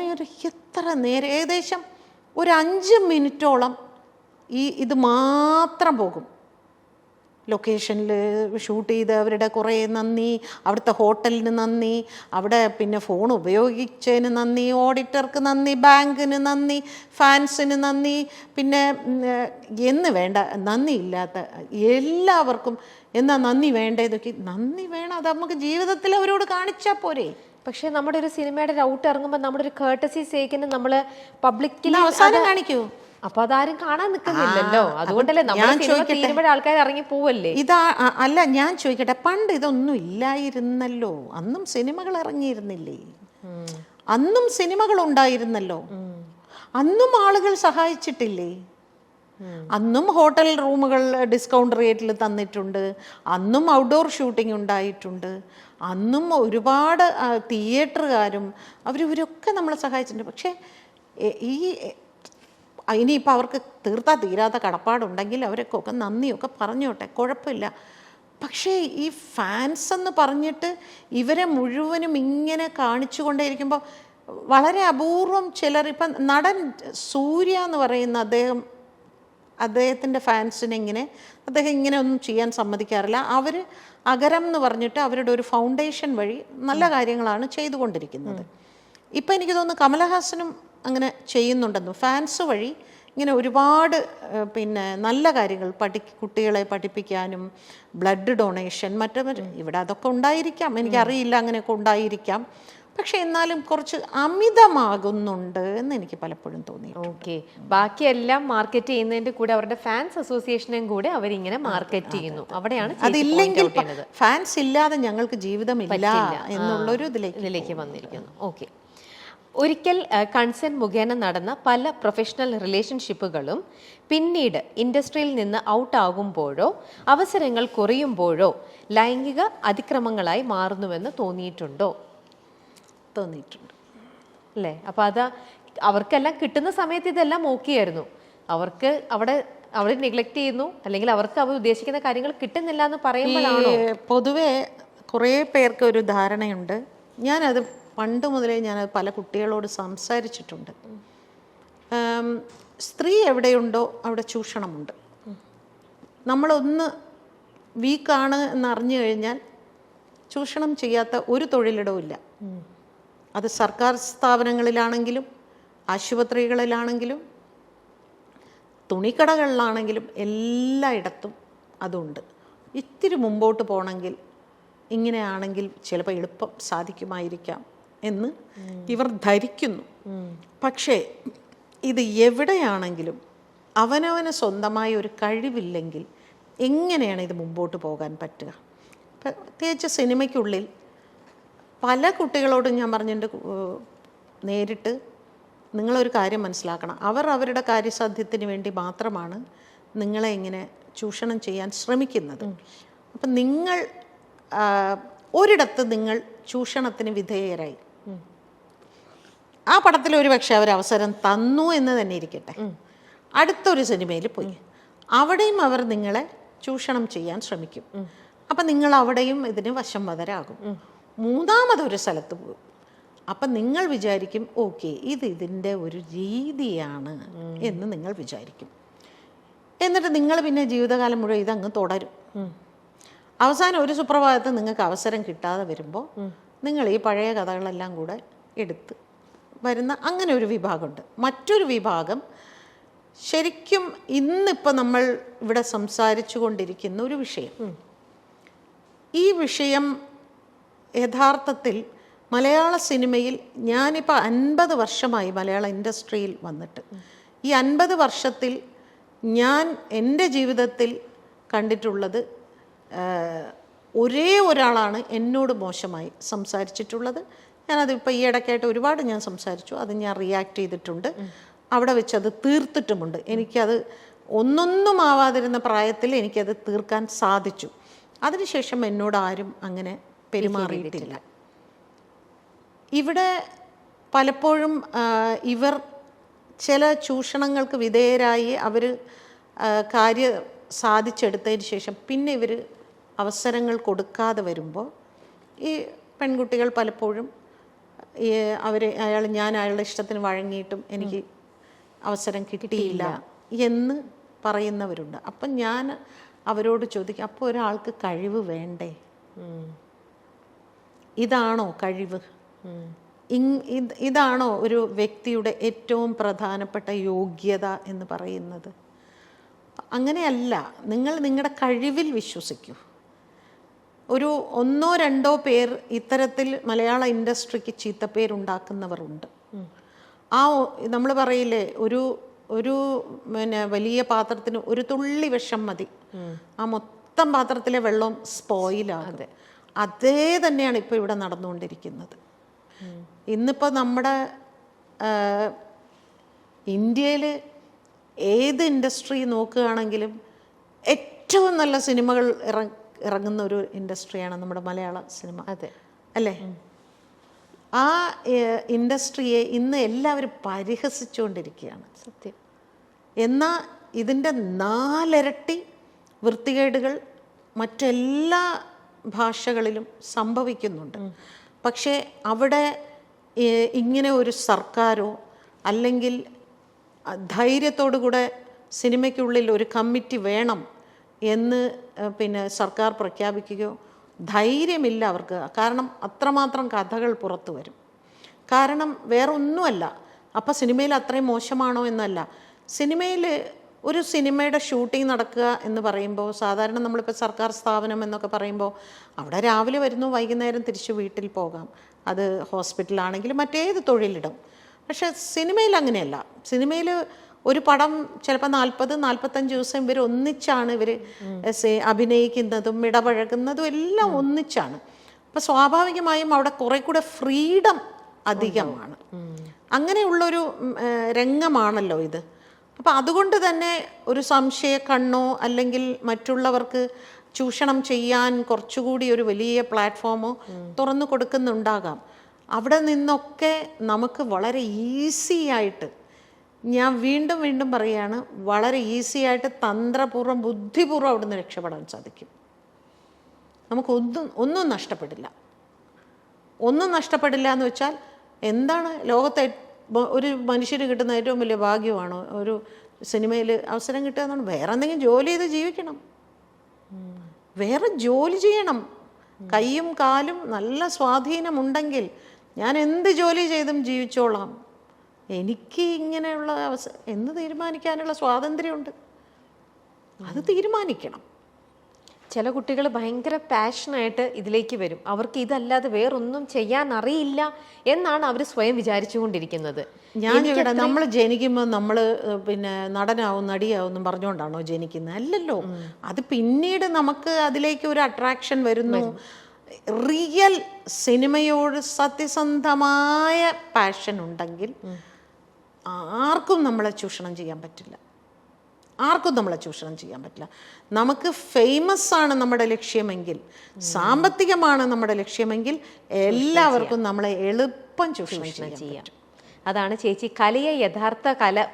എത്ര നേരം, ഏകദേശം ഒരു 5 മിനിറ്റോളം ഇത് മാത്രം പോകും. ലൊക്കേഷനിൽ ഷൂട്ട് ചെയ്ത് അവരുടെ കുറേ നന്ദി, അവിടുത്തെ ഹോട്ടലിന് നന്ദി, അവിടെ പിന്നെ ഫോൺ ഉപയോഗിച്ചതിന് നന്ദി, ഓഡിറ്റർക്ക് നന്ദി, ബാങ്കിന് നന്ദി, ഫാൻസിന് നന്ദി, പിന്നെ എന്ന് വേണ്ട നന്ദി ഇല്ലാത്ത എല്ലാവർക്കും എന്നാ നന്ദി വേണ്ടതൊക്കെ നന്ദി വേണം. അത് നമുക്ക് ജീവിതത്തിൽ അവരോട് കാണിച്ചാൽ പോരെ. പക്ഷെ നമ്മുടെ ഒരു സിനിമയുടെ ഔട്ട് ഇറങ്ങുമ്പോൾ നമ്മുടെ ഒരു കേർട്ടസി സേക്കിന് നമ്മൾ പബ്ലിക്കിൽ അവസാനം കാണിക്കൂ. അപ്പൊ അതാരും കാണാൻ നിൽക്കുന്നില്ലല്ലോ, അതുകൊണ്ടല്ലേ നമ്മൾ ആൾക്കാർ ഇറങ്ങി പോവല്ലേ. അല്ല, ഞാൻ ചോദിക്കട്ടെ, പണ്ട് ഇതൊന്നും ഇല്ലായിരുന്നല്ലോ, അന്നും സിനിമകൾ ഇറങ്ങിയിരുന്നില്ലേ, അന്നും സിനിമകൾ ഉണ്ടായിരുന്നല്ലോ, അന്നും ആളുകൾ സഹായിച്ചിട്ടില്ലേ, അന്നും ഹോട്ടൽ റൂമുകൾ ഡിസ്കൗണ്ട് റേറ്റിൽ തന്നിട്ടുണ്ട്, അന്നും ഔട്ട്ഡോർ ഷൂട്ടിംഗ് ഉണ്ടായിട്ടുണ്ട്, അന്നും ഒരുപാട് തിയേറ്ററുകാരും അവരൊക്കെ നമ്മളെ സഹായിച്ചിട്ടുണ്ട്. പക്ഷേ ഈ ഇനിയിപ്പോൾ അവർക്ക് തീരാത്ത കടപ്പാടുണ്ടെങ്കിൽ അവരൊക്കെ നന്ദിയൊക്കെ പറഞ്ഞോട്ടെ, കുഴപ്പമില്ല. പക്ഷേ ഈ ഫാൻസ് എന്ന് പറഞ്ഞിട്ട് ഇവരെ മുഴുവനും ഇങ്ങനെ കാണിച്ചു കൊണ്ടേയിരിക്കുമ്പോൾ വളരെ അപൂർവം ചിലർ, ഇപ്പം നടൻ സൂര്യ എന്ന് പറയുന്ന അദ്ദേഹം അദ്ദേഹത്തിൻ്റെ ഫാൻസിനെ അദ്ദേഹം ഇങ്ങനെ ഒന്നും ചെയ്യാൻ സമ്മതിക്കാറില്ല. അവർ അഗരം എന്ന് പറഞ്ഞിട്ട് അവരുടെ ഒരു ഫൗണ്ടേഷൻ വഴി നല്ല കാര്യങ്ങളാണ് ചെയ്തുകൊണ്ടിരിക്കുന്നത്. ഇപ്പം എനിക്ക് തോന്നുന്നു കമലഹാസനും അങ്ങനെ ചെയ്യുന്നുണ്ടെന്നു. ഫാൻസ് വഴി ഇങ്ങനെ ഒരുപാട് പിന്നെ നല്ല കാര്യങ്ങൾ കുട്ടികളെ പഠിപ്പിക്കാനും ബ്ലഡ് ഡൊണേഷൻ ഇവിടെ അതൊക്കെ ഉണ്ടായിരിക്കാം, എനിക്കറിയില്ല, അങ്ങനെയൊക്കെ ഉണ്ടായിരിക്കാം. പക്ഷെ എന്നാലും കുറച്ച് അമിതമാകുന്നുണ്ട് എന്ന് എനിക്ക് പലപ്പോഴും തോന്നി. ഓക്കെ, ബാക്കിയെല്ലാം മാർക്കറ്റ് ചെയ്യുന്നതിന്റെ കൂടെ അവരുടെ ഫാൻസ് അസോസിയേഷനും കൂടെ അവരിങ്ങനെ മാർക്കറ്റ് ചെയ്യുന്നു. അവിടെയാണ് അതില്ലെങ്കിൽ ഫാൻസ് ഇല്ലാതെ ഞങ്ങൾക്ക് ജീവിതമില്ല എന്നുള്ളൊരു ഇതിലേക്ക് വന്നിരിക്കുന്നു. ഓക്കെ, ഒരിക്കൽ കൺസെന്റ് മുഖേന നടന്ന പല പ്രൊഫഷണൽ റിലേഷൻഷിപ്പുകളും പിന്നീട് ഇൻഡസ്ട്രിയിൽ നിന്ന് ഔട്ട് ആകുമ്പോഴോ അവസരങ്ങൾ കുറയുമ്പോഴോ ലൈംഗിക അതിക്രമങ്ങളായി മാറുന്നുവെന്ന് തോന്നിയിട്ടുണ്ടോ? തോന്നിയിട്ടുണ്ട് അല്ലേ? അപ്പോൾ അത് അവർക്കെല്ലാം കിട്ടുന്ന സമയത്ത് ഇതെല്ലാം ഓക്കെയായിരുന്നു. അവർക്ക് അവിടെ നെഗ്ലക്ട് ചെയ്യുന്നു, അല്ലെങ്കിൽ അവർക്ക് അവർ ഉദ്ദേശിക്കുന്ന കാര്യങ്ങൾ കിട്ടുന്നില്ല എന്ന് പറയുമ്പോഴാണോ? പൊതുവെ കുറേ പേർക്ക് ഒരു ധാരണയുണ്ട്. ഞാനത് പണ്ട് മുതലേ ഞാനത് പല കുട്ടികളോട് സംസാരിച്ചിട്ടുണ്ട്. സ്ത്രീ എവിടെയുണ്ടോ അവിടെ ചൂഷണമുണ്ട്. നമ്മളൊന്ന് വീക്കാണ് എന്നറിഞ്ഞു കഴിഞ്ഞാൽ ചൂഷണം ചെയ്യാത്ത ഒരു തൊഴിലിടവും ഇല്ല. അത് സർക്കാർ സ്ഥാപനങ്ങളിലാണെങ്കിലും ആശുപത്രികളിലാണെങ്കിലും തുണിക്കടകളിലാണെങ്കിലും എല്ലായിടത്തും അതുണ്ട്. ഇത്തിരി മുമ്പോട്ട് പോകണമെങ്കിൽ ഇങ്ങനെയാണെങ്കിൽ ചിലപ്പോൾ എളുപ്പം സാധിക്കുമായിരിക്കാം എന്ന് ഇവർ ധരിക്കുന്നു. പക്ഷേ ഇത് എവിടെയാണെങ്കിലും അവനവന് സ്വന്തമായ ഒരു കഴിവില്ലെങ്കിൽ എങ്ങനെയാണ് ഇത് മുമ്പോട്ട് പോകാൻ പറ്റുക? പ്രത്യേകിച്ച് സിനിമയ്ക്കുള്ളിൽ പല കുട്ടികളോടും ഞാൻ പറഞ്ഞിട്ടുണ്ട്, നേരിട്ട് നിങ്ങളൊരു കാര്യം മനസ്സിലാക്കണം, അവർ അവരുടെ കാര്യസാധ്യത്തിന് വേണ്ടി മാത്രമാണ് നിങ്ങളെ ഇങ്ങനെ ചൂഷണം ചെയ്യാൻ ശ്രമിക്കുന്നത്. അപ്പം നിങ്ങൾ ഒരിടത്ത് നിങ്ങൾ ചൂഷണത്തിന് വിധേയരായി, ആ പടത്തിൽ ഒരു പക്ഷേ അവർ അവസരം തന്നു എന്ന് തന്നെ ഇരിക്കട്ടെ, അടുത്തൊരു സിനിമയിൽ പോയി അവിടെയും അവർ നിങ്ങളെ ചൂഷണം ചെയ്യാൻ ശ്രമിക്കും. അപ്പം നിങ്ങൾ അവിടെയും ഇതിന് വശംവദരാകും. മൂന്നാമതൊരു സ്ഥലത്ത് പോകും. അപ്പം നിങ്ങൾ വിചാരിക്കും ഓക്കെ ഇതിൻ്റെ ഒരു രീതിയാണ് എന്ന് നിങ്ങൾ വിചാരിക്കും. എന്നിട്ട് നിങ്ങൾ പിന്നെ ജീവിതകാലം മുഴുവൻ ഇതങ്ങ് തുടരും. അവസാനം ഒരു സുപ്രഭാതത്തിൽ നിങ്ങൾക്ക് അവസരം കിട്ടാതെ വരുമ്പോൾ നിങ്ങൾ ഈ പഴയ കഥകളെല്ലാം കൂടെ എടുത്ത് വരുന്ന അങ്ങനെ ഒരു വിഭാഗമുണ്ട്. മറ്റൊരു വിഭാഗം ശരിക്കും ഇന്നിപ്പോൾ നമ്മൾ ഇവിടെ സംസാരിച്ചു കൊണ്ടിരിക്കുന്ന ഒരു വിഷയം, ഈ വിഷയം യഥാർത്ഥത്തിൽ മലയാള സിനിമയിൽ ഞാനിപ്പോൾ 50 വർഷമായി മലയാള ഇൻഡസ്ട്രിയിൽ വന്നിട്ട്, ഈ 50 വർഷത്തിൽ ഞാൻ എൻ്റെ ജീവിതത്തിൽ കണ്ടിട്ടുള്ളത് ഒരേ ഒരാളാണ് എന്നോട് മോശമായി സംസാരിച്ചിട്ടുള്ളത്. ഞാനതിപ്പോൾ ഈ ഇടയ്ക്കായിട്ട് ഒരുപാട് ഞാൻ സംസാരിച്ചു, അത് ഞാൻ റിയാക്ട് ചെയ്തിട്ടുണ്ട്, അവിടെ വെച്ച് അത് തീർത്തിട്ടുമുണ്ട്. എനിക്കത് ഒന്നൊന്നും ആവാതിരുന്ന പ്രായത്തിൽ എനിക്കത് തീർക്കാൻ സാധിച്ചു. അതിനുശേഷം എന്നോട് ആരും അങ്ങനെ പെരുമാറിയിട്ടില്ല. ഇവിടെ പലപ്പോഴും ഇവർ ചില ചൂഷണങ്ങൾക്ക് വിധേയരായി അവർ കാര്യം സാധിച്ചെടുത്തതിന് ശേഷം പിന്നെ ഇവർ അവസരങ്ങൾ കൊടുക്കാതെ വരുമ്പോൾ ഈ പെൺകുട്ടികൾ പലപ്പോഴും ഞാൻ അയാളുടെ ഇഷ്ടത്തിന് വഴങ്ങിയിട്ടും എനിക്ക് അവസരം കിട്ടിയില്ല എന്ന് പറയുന്നവരുണ്ട്. അപ്പം ഞാൻ അവരോട് ചോദിക്കും, അപ്പോൾ ഒരാൾക്ക് കഴിവ് വേണ്ടേ? ഇതാണോ കഴിവ്? ഇതാണോ ഒരു വ്യക്തിയുടെ ഏറ്റവും പ്രധാനപ്പെട്ട യോഗ്യത എന്ന് പറയുന്നത്? അങ്ങനെയല്ല. നിങ്ങൾ നിങ്ങളുടെ കഴിവിൽ വിശ്വസിക്കൂ. ഒരു 1-2 പേർ ഇത്തരത്തിൽ മലയാള ഇൻഡസ്ട്രിക്ക് ചീത്തപ്പേരുണ്ടാക്കുന്നവരുണ്ട്. നമ്മൾ പറയില്ലേ, ഒരു വലിയ പാത്രത്തിന് ഒരു തുള്ളി വിഷം മതി, ആ മൊത്തം പാത്രത്തിലെ വെള്ളം സ്പോയിലാകും. അതേ തന്നെയാണ് ഇപ്പോൾ ഇവിടെ നടന്നുകൊണ്ടിരിക്കുന്നത്. ഇന്നിപ്പോൾ നമ്മുടെ ഇന്ത്യയിൽ ഏത് ഇൻഡസ്ട്രി നോക്കുകയാണെങ്കിലും ഏറ്റവും നല്ല സിനിമകൾ ഇറങ്ങുന്ന ഒരു ഇൻഡസ്ട്രിയാണ് നമ്മുടെ മലയാള സിനിമ. അതെ അല്ലേ? ആ ഇൻഡസ്ട്രിയെ ഇന്ന് എല്ലാവരും പരിഹസിച്ചുകൊണ്ടിരിക്കുകയാണ്. സത്യം. എന്നാൽ ഇതിൻ്റെ 4 ഇരട്ടി വൃത്തികേടുകൾ മറ്റെല്ലാ ഭാഷകളിലും സംഭവിക്കുന്നുണ്ട്. പക്ഷേ അവിടെ ഇങ്ങനെ ഒരു സർക്കാരോ അല്ലെങ്കിൽ ധൈര്യത്തോടു കൂടെ സിനിമയ്ക്കുള്ളിൽ ഒരു കമ്മിറ്റി വേണം എന്ന് പിന്നെ സർക്കാർ പ്രഖ്യാപിക്കുകയോ ധൈര്യമില്ല അവർക്ക്. കാരണം അത്രമാത്രം കഥകൾ പുറത്തു വരും. കാരണം വേറൊന്നുമല്ല, അപ്പം സിനിമയിൽ അത്രയും മോശമാണോ എന്നല്ല. സിനിമയിൽ ഒരു സിനിമയുടെ ഷൂട്ടിംഗ് നടക്കുക എന്ന് പറയുമ്പോൾ സാധാരണ നമ്മളിപ്പോൾ സർക്കാർ സ്ഥാപനം എന്നൊക്കെ പറയുമ്പോൾ അവിടെ രാവിലെ വരുന്നു, വൈകുന്നേരം തിരിച്ച് വീട്ടിൽ പോകാം. അത് ഹോസ്പിറ്റലാണെങ്കിലും മറ്റേത് തൊഴിലിടും. പക്ഷേ സിനിമയിൽ അങ്ങനെയല്ല. സിനിമയിൽ ഒരു പടം ചിലപ്പോൾ 40-45 ദിവസം ഇവർ ഒന്നിച്ചാണ് ഇവർ അഭിനയിക്കുന്നതും ഇടപഴകുന്നതും എല്ലാം ഒന്നിച്ചാണ്. അപ്പോൾ സ്വാഭാവികമായും അവിടെ കുറെ കൂടെ ഫ്രീഡം അധികമാണ്. അങ്ങനെയുള്ളൊരു രംഗമാണല്ലോ ഇത്. അപ്പം അതുകൊണ്ട് തന്നെ ഒരു സംശയ കണ്ണോ അല്ലെങ്കിൽ മറ്റുള്ളവർക്ക് ചൂഷണം ചെയ്യാൻ കുറച്ചുകൂടി ഒരു വലിയ പ്ലാറ്റ്ഫോമോ തുറന്നു കൊടുക്കുന്നുണ്ടാകാം. അവിടെ നിന്നൊക്കെ നമുക്ക് വളരെ ഈസി ആയിട്ട്, ഞാൻ വീണ്ടും വീണ്ടും പറയുകയാണ്, വളരെ ഈസി ആയിട്ട് തന്ത്രപൂർവ്വം ബുദ്ധിപൂർവ്വം അവിടെ നിന്ന് രക്ഷപ്പെടാൻ സാധിക്കും. നമുക്കൊന്നും നഷ്ടപ്പെടില്ല. ഒന്നും നഷ്ടപ്പെടില്ല എന്ന് വെച്ചാൽ എന്താണ്, ലോകത്തെ ഒരു മനുഷ്യന് കിട്ടുന്ന ഏറ്റവും വലിയ ഭാഗ്യമാണോ ഒരു സിനിമയിൽ അവസരം കിട്ടുക എന്നാണ്? വേറെ എന്തെങ്കിലും ജോലി ചെയ്ത് ജീവിക്കണം, വേറെ ജോലി ചെയ്യണം. കൈയും കാലും നല്ല സ്വാധീനമുണ്ടെങ്കിൽ ഞാൻ എന്ത് ജോലി ചെയ്തും ജീവിച്ചോളാം, എനിക്ക് ഇങ്ങനെയുള്ള എന്ന് തീരുമാനിക്കാനുള്ള സ്വാതന്ത്ര്യമുണ്ട്. അത് തീരുമാനിക്കണം. ചില കുട്ടികൾ ഭയങ്കര പാഷനായിട്ട് ഇതിലേക്ക് വരും. അവർക്ക് ഇതല്ലാതെ വേറൊന്നും ചെയ്യാൻ അറിയില്ല എന്നാണ് അവർ സ്വയം വിചാരിച്ചുകൊണ്ടിരിക്കുന്നത്. ഞാൻ ഇവിടെ നമ്മൾ ജനിക്കുമ്പോൾ നമ്മൾ പിന്നെ നടനാവും നടിയാവും എന്നും പറഞ്ഞുകൊണ്ടാണോ ജനിക്കുന്നത്? അല്ലല്ലോ. അത് പിന്നീട് നമുക്ക് അതിലേക്ക് ഒരു അട്രാക്ഷൻ വരുന്നു. റിയൽ സിനിമയോട് സത്യസന്ധമായ പാഷൻ ഉണ്ടെങ്കിൽ ആർക്കും നമ്മളെ ചൂഷണം ചെയ്യാൻ പറ്റില്ല. ആർക്കും നമ്മളെ ചൂഷണം ചെയ്യാൻ പറ്റില്ല. നമുക്ക് ഫേമസ് ആണ് നമ്മുടെ ലക്ഷ്യമെങ്കിൽ, സാമ്പത്തികമാണ് നമ്മുടെ ലക്ഷ്യമെങ്കിൽ എല്ലാവർക്കും നമ്മളെ എളുപ്പം ചൂഷണം ചെയ്യാം. അതാണ് ചേച്ചി കലയെ യഥാർത്ഥ കല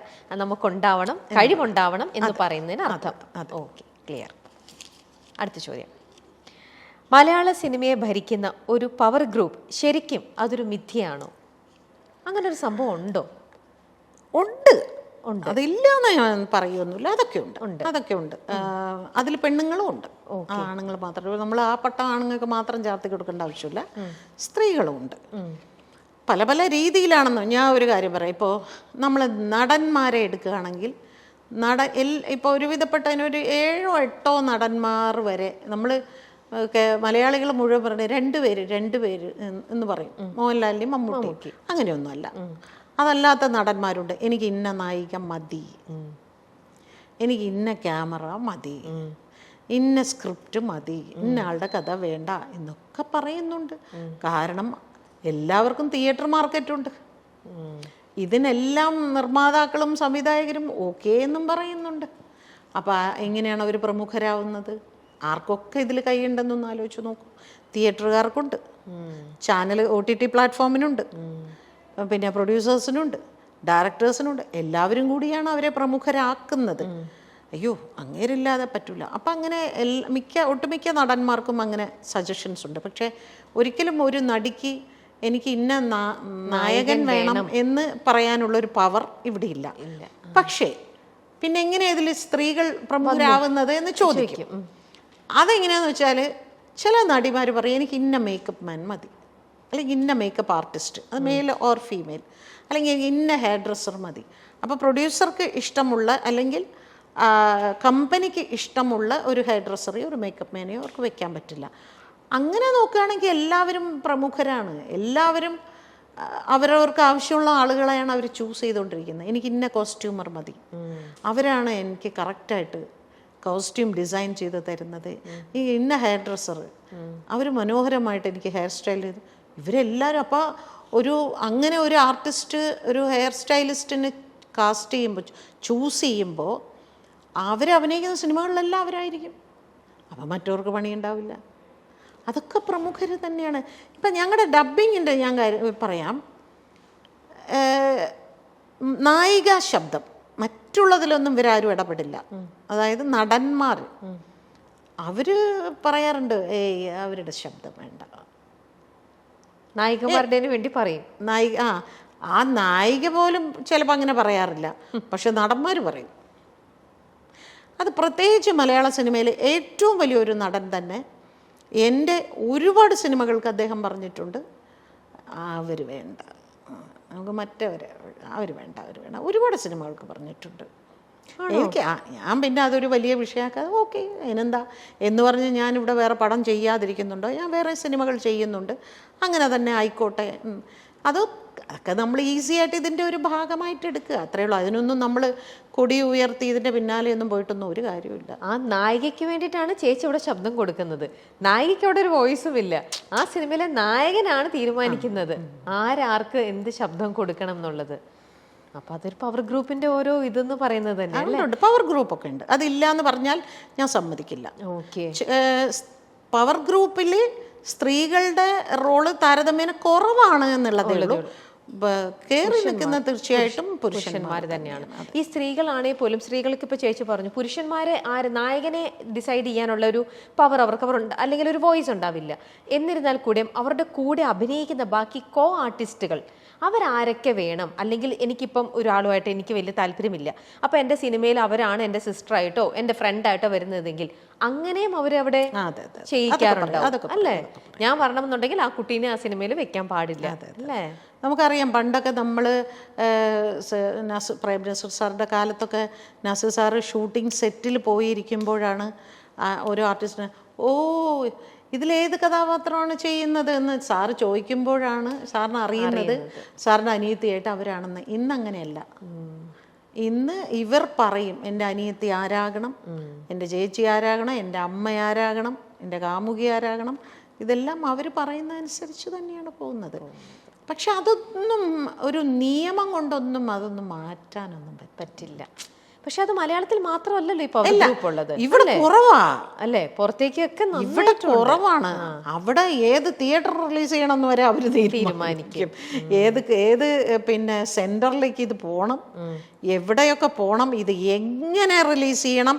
നമുക്കുണ്ടാവണം, കഴിവുണ്ടാവണം എന്ന് പറയുന്നതിന് അർത്ഥം. Okay, clear. അടുത്ത ചോദ്യം. മലയാള സിനിമയെ ഭരിക്കുന്ന ഒരു പവർ ഗ്രൂപ്പ് ശരിക്കും അതൊരു മിഥ്യയാണോ? അങ്ങനെ ഒരു സംഭവം ഉണ്ടോ? ഉണ്ട്. അതില്ലാന്ന് ഞാൻ പറയുമൊന്നുമില്ല. അതൊക്കെ ഉണ്ട്. അതിൽ പെണ്ണുങ്ങളും ഉണ്ട്, ആണുങ്ങൾ മാത്രമല്ല. നമ്മൾ ആ പട്ട ആണുങ്ങൾക്ക് മാത്രം ചാർത്തി കൊടുക്കേണ്ട ആവശ്യമില്ല, സ്ത്രീകളും ഉണ്ട്. പല പല രീതിയിലാണെന്നോ. ഞാൻ ഒരു കാര്യം പറയാം. ഇപ്പോൾ നമ്മൾ നടന്മാരെ എടുക്കുകയാണെങ്കിൽ ഇപ്പോൾ ഒരുവിധപ്പെട്ടതിനൊരു 7-8 നടന്മാർ വരെ നമ്മൾ മലയാളികൾ മുഴുവൻ പറഞ്ഞ് രണ്ടുപേര് എന്ന് പറയും. മോഹൻലാലിൻ്റെയും മമ്മൂട്ടി അങ്ങനെയൊന്നുമല്ല. അതല്ലാത്ത നടന്മാരുണ്ട്. എനിക്ക് ഇന്ന നായിക മതി, എനിക്ക് ഇന്ന ക്യാമറ മതി, ഇന്ന സ്ക്രിപ്റ്റ് മതി, ഇന്ന ആളുടെ കഥ വേണ്ട എന്നൊക്കെ പറയുന്നുണ്ട്. കാരണം എല്ലാവർക്കും തിയേറ്റർ മാർക്കറ്റുണ്ട്. ഇതിനെല്ലാം നിർമ്മാതാക്കളും സംവിധായകരും ഓക്കെ എന്നും പറയുന്നുണ്ട്. അപ്പോൾ എങ്ങനെയാണ് അവർ പ്രമുഖരാവുന്നത്? ആർക്കൊക്കെ ഇതിൽ കൈയുണ്ടെന്നൊന്ന് ആലോചിച്ച് നോക്കൂ. തിയേറ്ററുകാർക്കുണ്ട്, ചാനൽ OTT പ്ലാറ്റ്ഫോമിനുണ്ട്, പിന്നെ പ്രൊഡ്യൂസേഴ്സിനുണ്ട്, ഡയറക്ടേഴ്സിനുണ്ട്. എല്ലാവരും കൂടിയാണ് അവരെ പ്രമുഖരാക്കുന്നത്. അയ്യോ, അങ്ങേരില്ലാതെ പറ്റില്ല. അപ്പം അങ്ങനെ ഒട്ടുമിക്ക നടന്മാർക്കും അങ്ങനെ സജഷൻസ് ഉണ്ട്. പക്ഷേ ഒരിക്കലും ഒരു നടിക്ക് എനിക്ക് ഇന്ന നായകൻ വേണം എന്ന് പറയാനുള്ളൊരു പവർ ഇവിടെ ഇല്ല. പക്ഷേ പിന്നെ എങ്ങനെയാണ് ഇതിൽ സ്ത്രീകൾ പ്രമുഖരാവുന്നത് എന്ന് ചോദിക്കും. അതെങ്ങനെയാണെന്ന് വെച്ചാൽ ചില നടിമാർ പറയും എനിക്ക് ഇന്ന മേക്കപ്പ് മാൻ മതി, അല്ലെങ്കിൽ ഇന്ന മേക്കപ്പ് ആർട്ടിസ്റ്റ്, അത് മെയിൽ ഓർ ഫീമെയിൽ, അല്ലെങ്കിൽ ഇന്ന ഹെയർ ഡ്രസ്സർ മതി. അപ്പോൾ പ്രൊഡ്യൂസർക്ക് ഇഷ്ടമുള്ള അല്ലെങ്കിൽ കമ്പനിക്ക് ഇഷ്ടമുള്ള ഒരു ഹെയർ ഡ്രസ്സറെയോ ഒരു മേക്കപ്പ് മാനെയോ അവർക്ക് വെക്കാൻ പറ്റില്ല. അങ്ങനെ നോക്കുകയാണെങ്കിൽ എല്ലാവരും പ്രമുഖരാണ്. എല്ലാവരും അവരവർക്ക് ആവശ്യമുള്ള ആളുകളെയാണ് അവർ ചൂസ് ചെയ്തുകൊണ്ടിരിക്കുന്നത്. എനിക്ക് ഇന്ന കോസ്റ്റ്യൂമർ മതി, അവരാണ് എനിക്ക് കറക്റ്റായിട്ട് കോസ്റ്റ്യൂം ഡിസൈൻ ചെയ്ത് തരുന്നത്. ഈ ഇന്ന ഹെയർ ഡ്രസ്സർ, അവർ മനോഹരമായിട്ട് എനിക്ക് ഹെയർ സ്റ്റൈൽ ചെയ്ത്, ഇവരെല്ലാവരും. അപ്പോൾ അങ്ങനെ ഒരു ആർട്ടിസ്റ്റ് ഒരു ഹെയർ സ്റ്റൈലിസ്റ്റിന് കാസ്റ്റ് ചെയ്യുമ്പോൾ ചൂസ് ചെയ്യുമ്പോൾ അവരഭിനയിക്കുന്ന സിനിമകളിലെല്ലാം അവരായിരിക്കും. അപ്പം മറ്റവർക്ക് പണിയുണ്ടാവില്ല. അതൊക്കെ പ്രമുഖർ തന്നെയാണ്. ഇപ്പം ഞങ്ങളുടെ ഡബ്ബിങ്ങിൻ്റെ ഞാൻ പറയാം, നായിക ശബ്ദം മറ്റുള്ളതിലൊന്നും ഇവരാരും ഇടപെടില്ല. അതായത് നടന്മാർ അവർ പറയാറുണ്ട്, അവരുടെ ശബ്ദം വേണ്ട, നായികമാരുടെ വേണ്ടി പറയും. ആ നായിക പോലും ചിലപ്പോൾ അങ്ങനെ പറയാറില്ല, പക്ഷെ നടന്മാർ പറയും. അത് പ്രത്യേകിച്ച് മലയാള സിനിമയിൽ ഏറ്റവും വലിയൊരു നടൻ തന്നെ എൻ്റെ ഒരുപാട് സിനിമകൾക്ക് അദ്ദേഹം പറഞ്ഞിട്ടുണ്ട്, അവർ വേണ്ട, നമുക്ക് മറ്റവരെ അവർ വേണ്ട ഒരുപാട് സിനിമകൾക്ക് പറഞ്ഞിട്ടുണ്ട്. എനിക്ക് ഞാൻ പിന്നെ അതൊരു വലിയ വിഷയമാക്കാതെ ഓക്കെ അതിനെന്താ എന്ന് പറഞ്ഞ് ഞാനിവിടെ വേറെ പടം ചെയ്യാതിരിക്കുന്നുണ്ടോ, ഞാൻ വേറെ സിനിമകൾ ചെയ്യുന്നുണ്ട്, അങ്ങനെ തന്നെ ആയിക്കോട്ടെ. അതൊക്കെ നമ്മൾ ഈസി ആയിട്ട് ഇതിൻ്റെ ഒരു ഭാഗമായിട്ട് എടുക്കുക, അത്രയേ ഉള്ളൂ. അതിനൊന്നും നമ്മൾ കൊടി ഉയർത്തി ഇതിൻ്റെ പിന്നാലെ ഒന്നും പോയിട്ടൊന്നും ഒരു കാര്യമില്ല. ആ നായികയ്ക്ക് വേണ്ടിയിട്ടാണ് ചേച്ചി ഇവിടെ ശബ്ദം കൊടുക്കുന്നത്. നായികയ്ക്ക് അവിടെ ഒരു വോയിസും ഇല്ല. ആ സിനിമയിലെ നായകനാണ് തീരുമാനിക്കുന്നത് ആരാർക്ക് എന്ത് ശബ്ദം കൊടുക്കണം എന്നുള്ളത്. അപ്പൊ അതൊരു പവർ ഗ്രൂപ്പിന്റെ ഓരോ ഇതെന്ന് പറയുന്നത് തന്നെ പവർ ഗ്രൂപ്പ് ഒക്കെ ഉണ്ട്. അതില്ല എന്ന് പറഞ്ഞാൽ ഞാൻ സമ്മതിക്കില്ല. ഓക്കെ, പവർ ഗ്രൂപ്പിൽ സ്ത്രീകളുടെ റോള് താരതമ്യേന കുറവാണ് എന്നുള്ളതേ ഉള്ളൂ. കയറി നിൽക്കുന്ന തീർച്ചയായിട്ടും പുരുഷന്മാർ തന്നെയാണ്. ഈ സ്ത്രീകളാണെങ്കിൽ പോലും, സ്ത്രീകൾക്ക് ഇപ്പൊ ചേച്ചി പറഞ്ഞു പുരുഷന്മാരെ നായകനെ ഡിസൈഡ് ചെയ്യാനുള്ള ഒരു പവർ അവർ അല്ലെങ്കിൽ ഒരു വോയിസ് ഉണ്ടാവില്ല. എന്നിരുന്നാൽ കൂടെ അവരുടെ കൂടെ അഭിനയിക്കുന്ന ബാക്കി കോ ആർട്ടിസ്റ്റുകൾ അവരാരൊക്കെ വേണം, അല്ലെങ്കിൽ എനിക്കിപ്പം ഒരാളുമായിട്ട് എനിക്ക് വലിയ താല്പര്യമില്ല, അപ്പോൾ എൻ്റെ സിനിമയിൽ അവരാണ് എൻ്റെ സിസ്റ്ററായിട്ടോ എൻ്റെ ഫ്രണ്ടായിട്ടോ വരുന്നതെങ്കിൽ അങ്ങനെയും അവരവിടെ ചെയ്യിക്കാറുണ്ടാവും അല്ലേ? ഞാൻ വരണമെന്നുണ്ടെങ്കിൽ ആ കുട്ടീനെ ആ സിനിമയിൽ വെക്കാൻ പാടില്ല അല്ലേ? നമുക്കറിയാം പണ്ടൊക്കെ നമ്മൾ പ്രേം നസീർ സാറിൻ്റെ കാലത്തൊക്കെ നസീർ സാറ് ഷൂട്ടിംഗ് സെറ്റിൽ പോയിരിക്കുമ്പോഴാണ് ഓരോ ആർട്ടിസ്റ്റിന് ഇതിലേത് കഥാപാത്രമാണ് ചെയ്യുന്നത് എന്ന് സാറ് ചോദിക്കുമ്പോഴാണ് സാറിന് അറിയുന്നത് സാറിൻ്റെ അനിയത്തിയായിട്ട് അവരാണെന്ന്. ഇന്നങ്ങനെയല്ല. ഇന്ന് ഇവർ പറയും എൻ്റെ അനിയത്തി ആരാകണം, എൻ്റെ ചേച്ചി ആരാകണം, എൻ്റെ അമ്മ ആരാകണം, എൻ്റെ കാമുകി ആരാകണം, ഇതെല്ലാം അവർ പറയുന്നതനുസരിച്ച് തന്നെയാണ് പോകുന്നത്. പക്ഷെ അതൊന്നും ഒരു നിയമം കൊണ്ടൊന്നും അതൊന്നും മാറ്റാനൊന്നും പറ്റില്ല. പക്ഷെ അത് മലയാളത്തിൽ മാത്രമല്ലല്ലോ ഇപ്പൊ ഉള്ളത്, ഇവിടെ കുറവാ അല്ലേ? പുറത്തേക്കൊക്കെ ഇവിടെ കുറവാണ്. അവിടെ ഏത് തിയേറ്റർ റിലീസ് ചെയ്യണമെന്ന് വരെ അവർ തീരുമാനിക്കും. ഏത് പിന്നെ സെന്ററിലേക്ക് ഇത് പോകണം, എവിടെയൊക്കെ പോകണം, ഇത് എങ്ങനെ റിലീസ് ചെയ്യണം,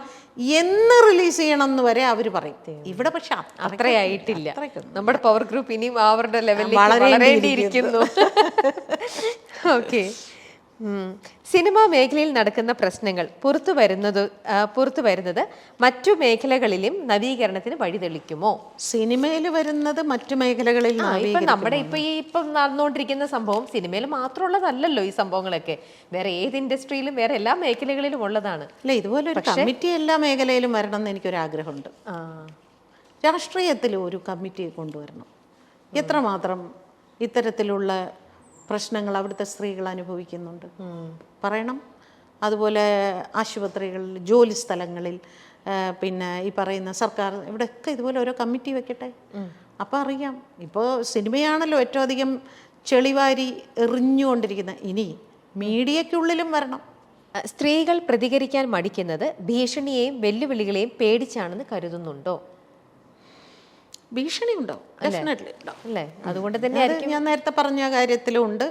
എന്ന് റിലീസ് ചെയ്യണം എന്ന് വരെ അവർ പറയും. ഇവിടെ പക്ഷെ അത്രയായിട്ടില്ല. നമ്മുടെ പവർ ഗ്രൂപ്പ് ഇനിയും അവരുടെ ലെവലിൽ വളരേണ്ടിയിരിക്കുന്നു. ഓക്കെ, സിനിമാ മേഖലയിൽ നടക്കുന്ന പ്രശ്നങ്ങൾ പുറത്തു വരുന്നത് മറ്റു മേഖലകളിലും നവീകരണത്തിന് വഴിതെളിക്കുമോ? സിനിമയിൽ വരുന്നത് മറ്റു മേഖലകളിൽ നമ്മുടെ ഇപ്പം നടന്നുകൊണ്ടിരിക്കുന്ന സംഭവം സിനിമയിൽ മാത്രമുള്ളതല്ലല്ലോ. ഈ സംഭവങ്ങളൊക്കെ വേറെ ഏത് ഇൻഡസ്ട്രിയിലും വേറെ എല്ലാ മേഖലകളിലും ഉള്ളതാണ്. അല്ല, ഇതുപോലെ ഒരു കമ്മിറ്റി എല്ലാ മേഖലയിലും വരണം എന്ന് എനിക്കൊരാഗ്രഹമുണ്ട്. രാഷ്ട്രീയത്തിൽ ഒരു കമ്മിറ്റി കൊണ്ടുവരണം. എത്രമാത്രം ഇത്തരത്തിലുള്ള പ്രശ്നങ്ങൾ അവിടുത്തെ സ്ത്രീകൾ അനുഭവിക്കുന്നുണ്ട് പറയണം. അതുപോലെ ആശുപത്രികളിൽ, ജോലി സ്ഥലങ്ങളിൽ, പിന്നെ ഈ പറയുന്ന സർക്കാർ, ഇവിടെയൊക്കെ ഇതുപോലെ ഓരോ കമ്മിറ്റി വെക്കട്ടെ. അപ്പം അറിയാം. ഇപ്പോൾ സിനിമയാണല്ലോ ഏറ്റവും അധികം ചെളിവാരി എറിഞ്ഞുകൊണ്ടിരിക്കുന്നത്. ഇനി മീഡിയയ്ക്കുള്ളിലും വരണം. സ്ത്രീകൾ പ്രതികരിക്കാൻ മടിക്കുന്നത് ഭീഷണിയെയും വെല്ലുവിളികളെയും പേടിച്ചാണെന്ന് കരുതുന്നുണ്ടോ? ഭീഷണി ഉണ്ടാവും, ഡെഫിനറ്റ്ലി ഉണ്ടാവും അല്ലേ? അതുകൊണ്ട് തന്നെ ഞാൻ നേരത്തെ പറഞ്ഞ കാര്യത്തിലും ഉണ്ട്.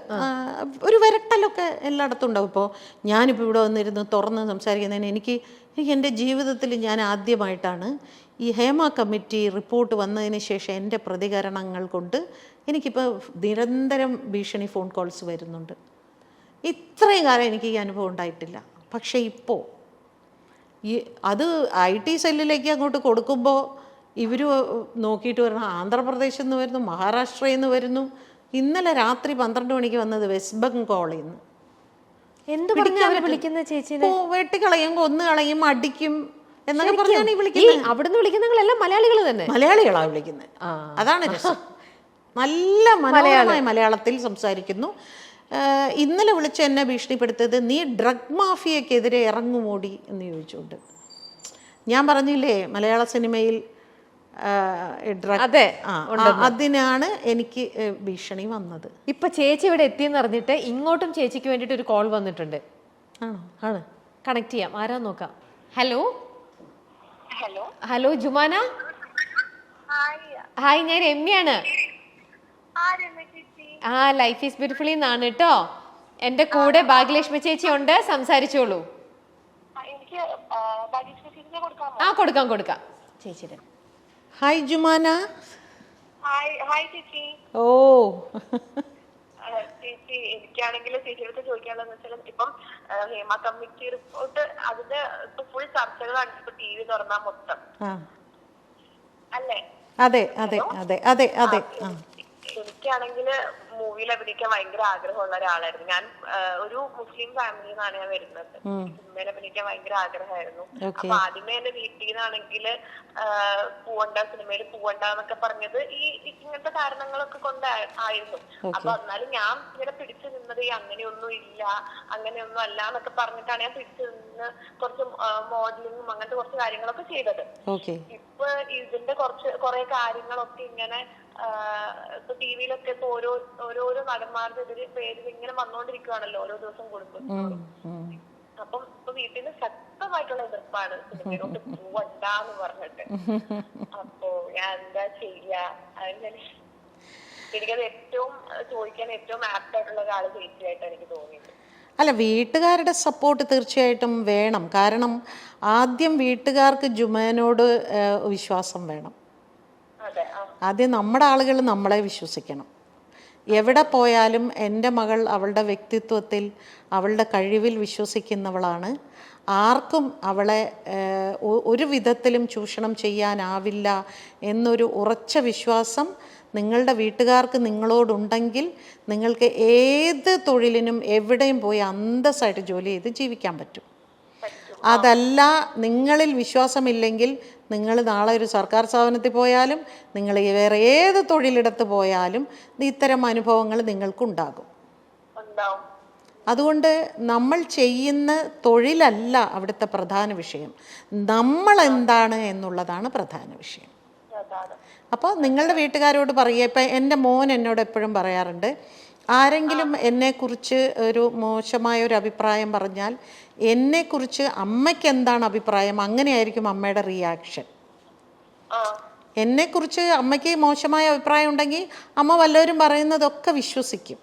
ഒരു വിരട്ടലൊക്കെ എല്ലായിടത്തും ഉണ്ടാവും. ഇപ്പോൾ ഞാനിപ്പോൾ ഇവിടെ വന്നിരുന്ന് തുറന്ന് സംസാരിക്കുന്നതിന് എനിക്ക് എൻ്റെ ജീവിതത്തിൽ ഞാൻ ആദ്യമായിട്ടാണ് ഈ ഹേമ കമ്മിറ്റി റിപ്പോർട്ട് വന്നതിന് ശേഷം എൻ്റെ പ്രതികരണങ്ങൾ കൊണ്ട് എനിക്കിപ്പോൾ നിരന്തരം ഭീഷണി ഫോൺ കോൾസ് വരുന്നുണ്ട്. ഇത്രയും കാലം എനിക്ക് ഈ അനുഭവം ഉണ്ടായിട്ടില്ല. പക്ഷേ ഇപ്പോൾ അത് IT സെല്ലിലേക്ക് അങ്ങോട്ട് കൊടുക്കുമ്പോൾ ഇവർ നോക്കിയിട്ട് വരണം, ആന്ധ്രാപ്രദേശിൽ നിന്ന് വരുന്നു, മഹാരാഷ്ട്രയിൽ നിന്ന് വരുന്നു. ഇന്നലെ രാത്രി 12 മണിക്ക് വന്നത് വെസ്റ്റ് ബംഗാളിൽ നിന്ന്. എന്ത് വിളിക്കുന്ന ചേച്ചി? വെട്ടിക്കളയും, കൊന്നുകളയും, അടിക്കും എന്നൊക്കെ പറഞ്ഞാണ് ഈ വിളിക്കുന്നത്. അവിടുന്ന് വിളിക്കുന്നവങ്ങളെല്ലാം മലയാളികൾ തന്നെ, മലയാളികളാണ് വിളിക്കുന്നത്. അതാണ് രസം. നല്ല മനോഹരമായ മലയാളത്തിൽ സംസാരിക്കുന്നു. ഇന്നലെ വിളിച്ച് എന്നെ ഭീഷണിപ്പെടുത്തിയത് നീ ഡ്രഗ് മാഫിയക്കെതിരെ ഇറങ്ങുമോടി എന്ന് ചോദിച്ചുകൊണ്ട്. ഞാൻ പറഞ്ഞില്ലേ മലയാള സിനിമയിൽ അതിനാണ് എനിക്ക് ഭീഷണി വന്നത്. ഇപ്പൊ ചേച്ചി ഇവിടെ എത്തിയെന്ന് അറിഞ്ഞിട്ട് ഇങ്ങോട്ടും ചേച്ചിക്ക് വേണ്ടിട്ട് ഒരു കോൾ വന്നിട്ടുണ്ട്. ആണ്, കണക്ട് ചെയ്യാം. ആരാ നോക്കാം. Hello hello Jumana. ഹായ്, ഞാൻ രമ്യാണ്. ലൈഫ് ഈസ് ബ്യൂട്ടിഫുൾ എന്നാണ് കേട്ടോ. എന്റെ കൂടെ ഭാഗ്യലക്ഷ്മി ചേച്ചി ഉണ്ട്, സംസാരിച്ചോളൂ. കൊടുക്കാം ചേച്ചിയുടെ. ഹായ് ജുമാന. ഹായ് ചേച്ചി. ഓ ചേച്ചി എനിക്കാണെങ്കിൽ ചേച്ചിയുടെ ചോദിക്കാനുള്ളതെന്ന് വെച്ചാൽ ഇപ്പം ഹേമ കമ്മിറ്റി റിപ്പോർട്ട് അതിന്റെ ഇപ്പൊ ഫുൾ ചർച്ചകളാണ് ഇപ്പൊ ടി വി തുറന്നാ മൊത്തം അല്ലേ? അതെ അതെ അതെ അതെ അതെ. എനിക്കാണെങ്കിൽ മൂവിയിൽ അഭിനയിക്കാൻ ഭയങ്കര ആഗ്രഹമുള്ള ഒരാളായിരുന്നു ഞാൻ. ഒരു മുസ്ലിം ഫാമിലിയിൽ നിന്നാണ് ഞാൻ വരുന്നത്. സിനിമയിൽ അഭിനയിക്കാൻ ഭയങ്കര ആഗ്രഹമായിരുന്നു. അപ്പൊ ആദ്യമേ എന്റെ വീട്ടിൽ നിന്നാണെങ്കിൽ പോവണ്ട, സിനിമയിൽ പോവണ്ട എന്നൊക്കെ പറഞ്ഞത് ഈ ഇങ്ങനത്തെ കാരണങ്ങളൊക്കെ കൊണ്ടായിരുന്നു. അപ്പൊ എന്നാലും ഞാൻ ഇങ്ങനെ പിടിച്ചു നിന്നത് അങ്ങനെയൊന്നും ഇല്ല, അങ്ങനെയൊന്നും അല്ല എന്നൊക്കെ പറഞ്ഞിട്ടാണ് ഞാൻ പിടിച്ചു നിന്ന് കുറച്ച് മോഡലിങ്ങും അങ്ങനത്തെ കുറച്ച് കാര്യങ്ങളൊക്കെ ചെയ്തത്. ഇപ്പൊ ഇതിന്റെ കുറെ കാര്യങ്ങളൊക്കെ ഇങ്ങനെ ഇപ്പൊ ടി വിയിലൊക്കെ ഇപ്പൊ ഓരോരോ നടന്മാരുടെ പേരിൽ ഇങ്ങനെ വന്നോണ്ടിരിക്കുകയാണല്ലോ ഓരോ ദിവസം കൊടുക്കും. അപ്പം ഇപ്പൊ വീട്ടിൽ നിന്ന് ശക്തമായിട്ടുള്ള എതിർപ്പാണ് സിനിമയിലോട്ട് പോവണ്ടെന്ന് പറഞ്ഞിട്ട്. അപ്പൊ ഞാൻ എന്താ ചെയ്യാ? അതിന് എനിക്കത് ഏറ്റവും ചോദിക്കാൻ ഏറ്റവും ആപ്റ്റ് ആയിട്ടുള്ള ഒരാള് ചേച്ചിയായിട്ട് എനിക്ക് തോന്നിയത്. അല്ല, വീട്ടുകാരുടെ സപ്പോർട്ട് തീർച്ചയായിട്ടും വേണം. കാരണം ആദ്യം വീട്ടുകാർക്ക് ജുമേനോട് വിശ്വാസം വേണം. ആദ്യം നമ്മുടെ ആളുകൾ നമ്മളെ വിശ്വസിക്കണം. എവിടെ പോയാലും എൻ്റെ മകൾ അവളുടെ വ്യക്തിത്വത്തിൽ അവളുടെ കഴിവിൽ വിശ്വസിക്കുന്നവളാണ്. ആർക്കും അവളെ ഒരു വിധത്തിലും ചൂഷണം ചെയ്യാനാവില്ല എന്നൊരു ഉറച്ച വിശ്വാസം നിങ്ങളുടെ വീട്ടുകാർക്ക് നിങ്ങളോടുണ്ടെങ്കിൽ നിങ്ങൾക്ക് ഏത് തൊഴിലിനും എവിടെയും പോയി അന്തസ്സായിട്ട് ജോലി ചെയ്ത് ജീവിക്കാൻ പറ്റും. അതല്ല, നിങ്ങളിൽ വിശ്വാസമില്ലെങ്കിൽ നിങ്ങൾ നാളെ ഒരു സർക്കാർ സ്ഥാപനത്തിൽ പോയാലും നിങ്ങൾ വേറെ ഏത് തൊഴിലിടത്ത് പോയാലും ഇത്തരം അനുഭവങ്ങൾ നിങ്ങൾക്കുണ്ടാകും. അതുകൊണ്ട് നമ്മൾ ചെയ്യുന്ന തൊഴിലല്ല അവിടുത്തെ പ്രധാന വിഷയം, നമ്മൾ എന്താണ് എന്നുള്ളതാണ് പ്രധാന വിഷയം. അപ്പോൾ നിങ്ങളുടെ വീട്ടുകാരോട് പറയുക. ഇപ്പം എൻ്റെ മോൻ എന്നോട് എപ്പോഴും പറയാറുണ്ട്, ആരെങ്കിലും എന്നെക്കുറിച്ച് ഒരു മോശമായ ഒരു അഭിപ്രായം പറഞ്ഞാൽ എന്നെക്കുറിച്ച് അമ്മയ്ക്ക് എന്താണ് അഭിപ്രായം, അങ്ങനെയായിരിക്കും അമ്മയുടെ റിയാക്ഷൻ. എന്നെക്കുറിച്ച് അമ്മയ്ക്ക് മോശമായ അഭിപ്രായം ഉണ്ടെങ്കിൽ അമ്മ വല്ലവരും പറയുന്നതൊക്കെ വിശ്വസിക്കും.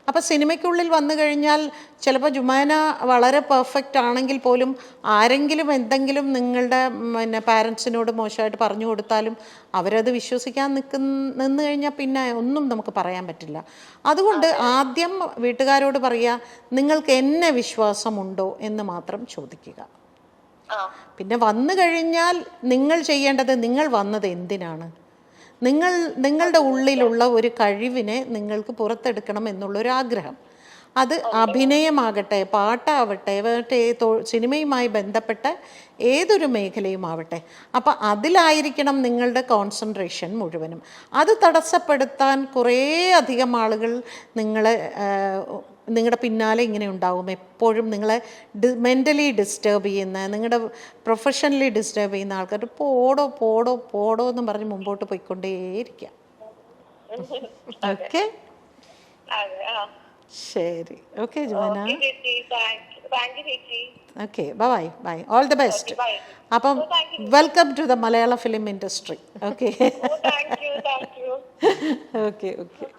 അപ്പം സിനിമയ്ക്കുള്ളിൽ വന്നു കഴിഞ്ഞാൽ ചിലപ്പോൾ ജുമാന വളരെ പെർഫെക്റ്റ് ആണെങ്കിൽ പോലും ആരെങ്കിലും എന്തെങ്കിലും നിങ്ങളുടെ പാരൻസിനോട് മോശമായിട്ട് പറഞ്ഞു കൊടുത്താലും അവരത് വിശ്വസിക്കാൻ നിന്ന് കഴിഞ്ഞാൽ പിന്നെ ഒന്നും നമുക്ക് പറയാൻ പറ്റില്ല. അതുകൊണ്ട് ആദ്യം വീട്ടുകാരോട് പറയുക, നിങ്ങൾക്ക് എന്നെ വിശ്വാസമുണ്ടോ എന്ന് മാത്രം ചോദിക്കുക. പിന്നെ വന്നു കഴിഞ്ഞാൽ നിങ്ങൾ ചെയ്യേണ്ടത്, നിങ്ങൾ വന്നത് എന്തിനാണ്, നിങ്ങളുടെ ഉള്ളിലുള്ള ഒരു കഴിവിനെ നിങ്ങൾക്ക് പുറത്തെടുക്കണം എന്നുള്ളൊരാഗ്രഹം. അത് അഭിനയമാകട്ടെ, പാട്ടാവട്ടെ, സിനിമയുമായി ബന്ധപ്പെട്ട ഏതൊരു മേഖലയുമാവട്ടെ. അപ്പം അതിലായിരിക്കണം നിങ്ങളുടെ കോൺസെൻട്രേഷൻ മുഴുവനും. അത് തടസ്സപ്പെടുത്താൻ കുറേ അധികം ആളുകൾ നിങ്ങളുടെ പിന്നാലെ ഇങ്ങനെ ഉണ്ടാവും. എപ്പോഴും നിങ്ങളെ മെൻ്റലി ഡിസ്റ്റർബ് ചെയ്യുന്ന, നിങ്ങളുടെ പ്രൊഫഷണലി ഡിസ്റ്റർബ് ചെയ്യുന്ന ആൾക്കാർ പോടോ പോടോ പോടോ എന്ന് പറഞ്ഞ് മുമ്പോട്ട് പോയിക്കൊണ്ടേയിരിക്കാം. ഓക്കെ, ശരി. Okay Jumana, okay, bye bye, all the best. അപ്പം welcome to the Malayala film industry. Okay, okay okay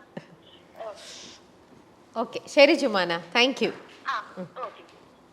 okay, ശരി ജുമാന, താങ്ക് യു.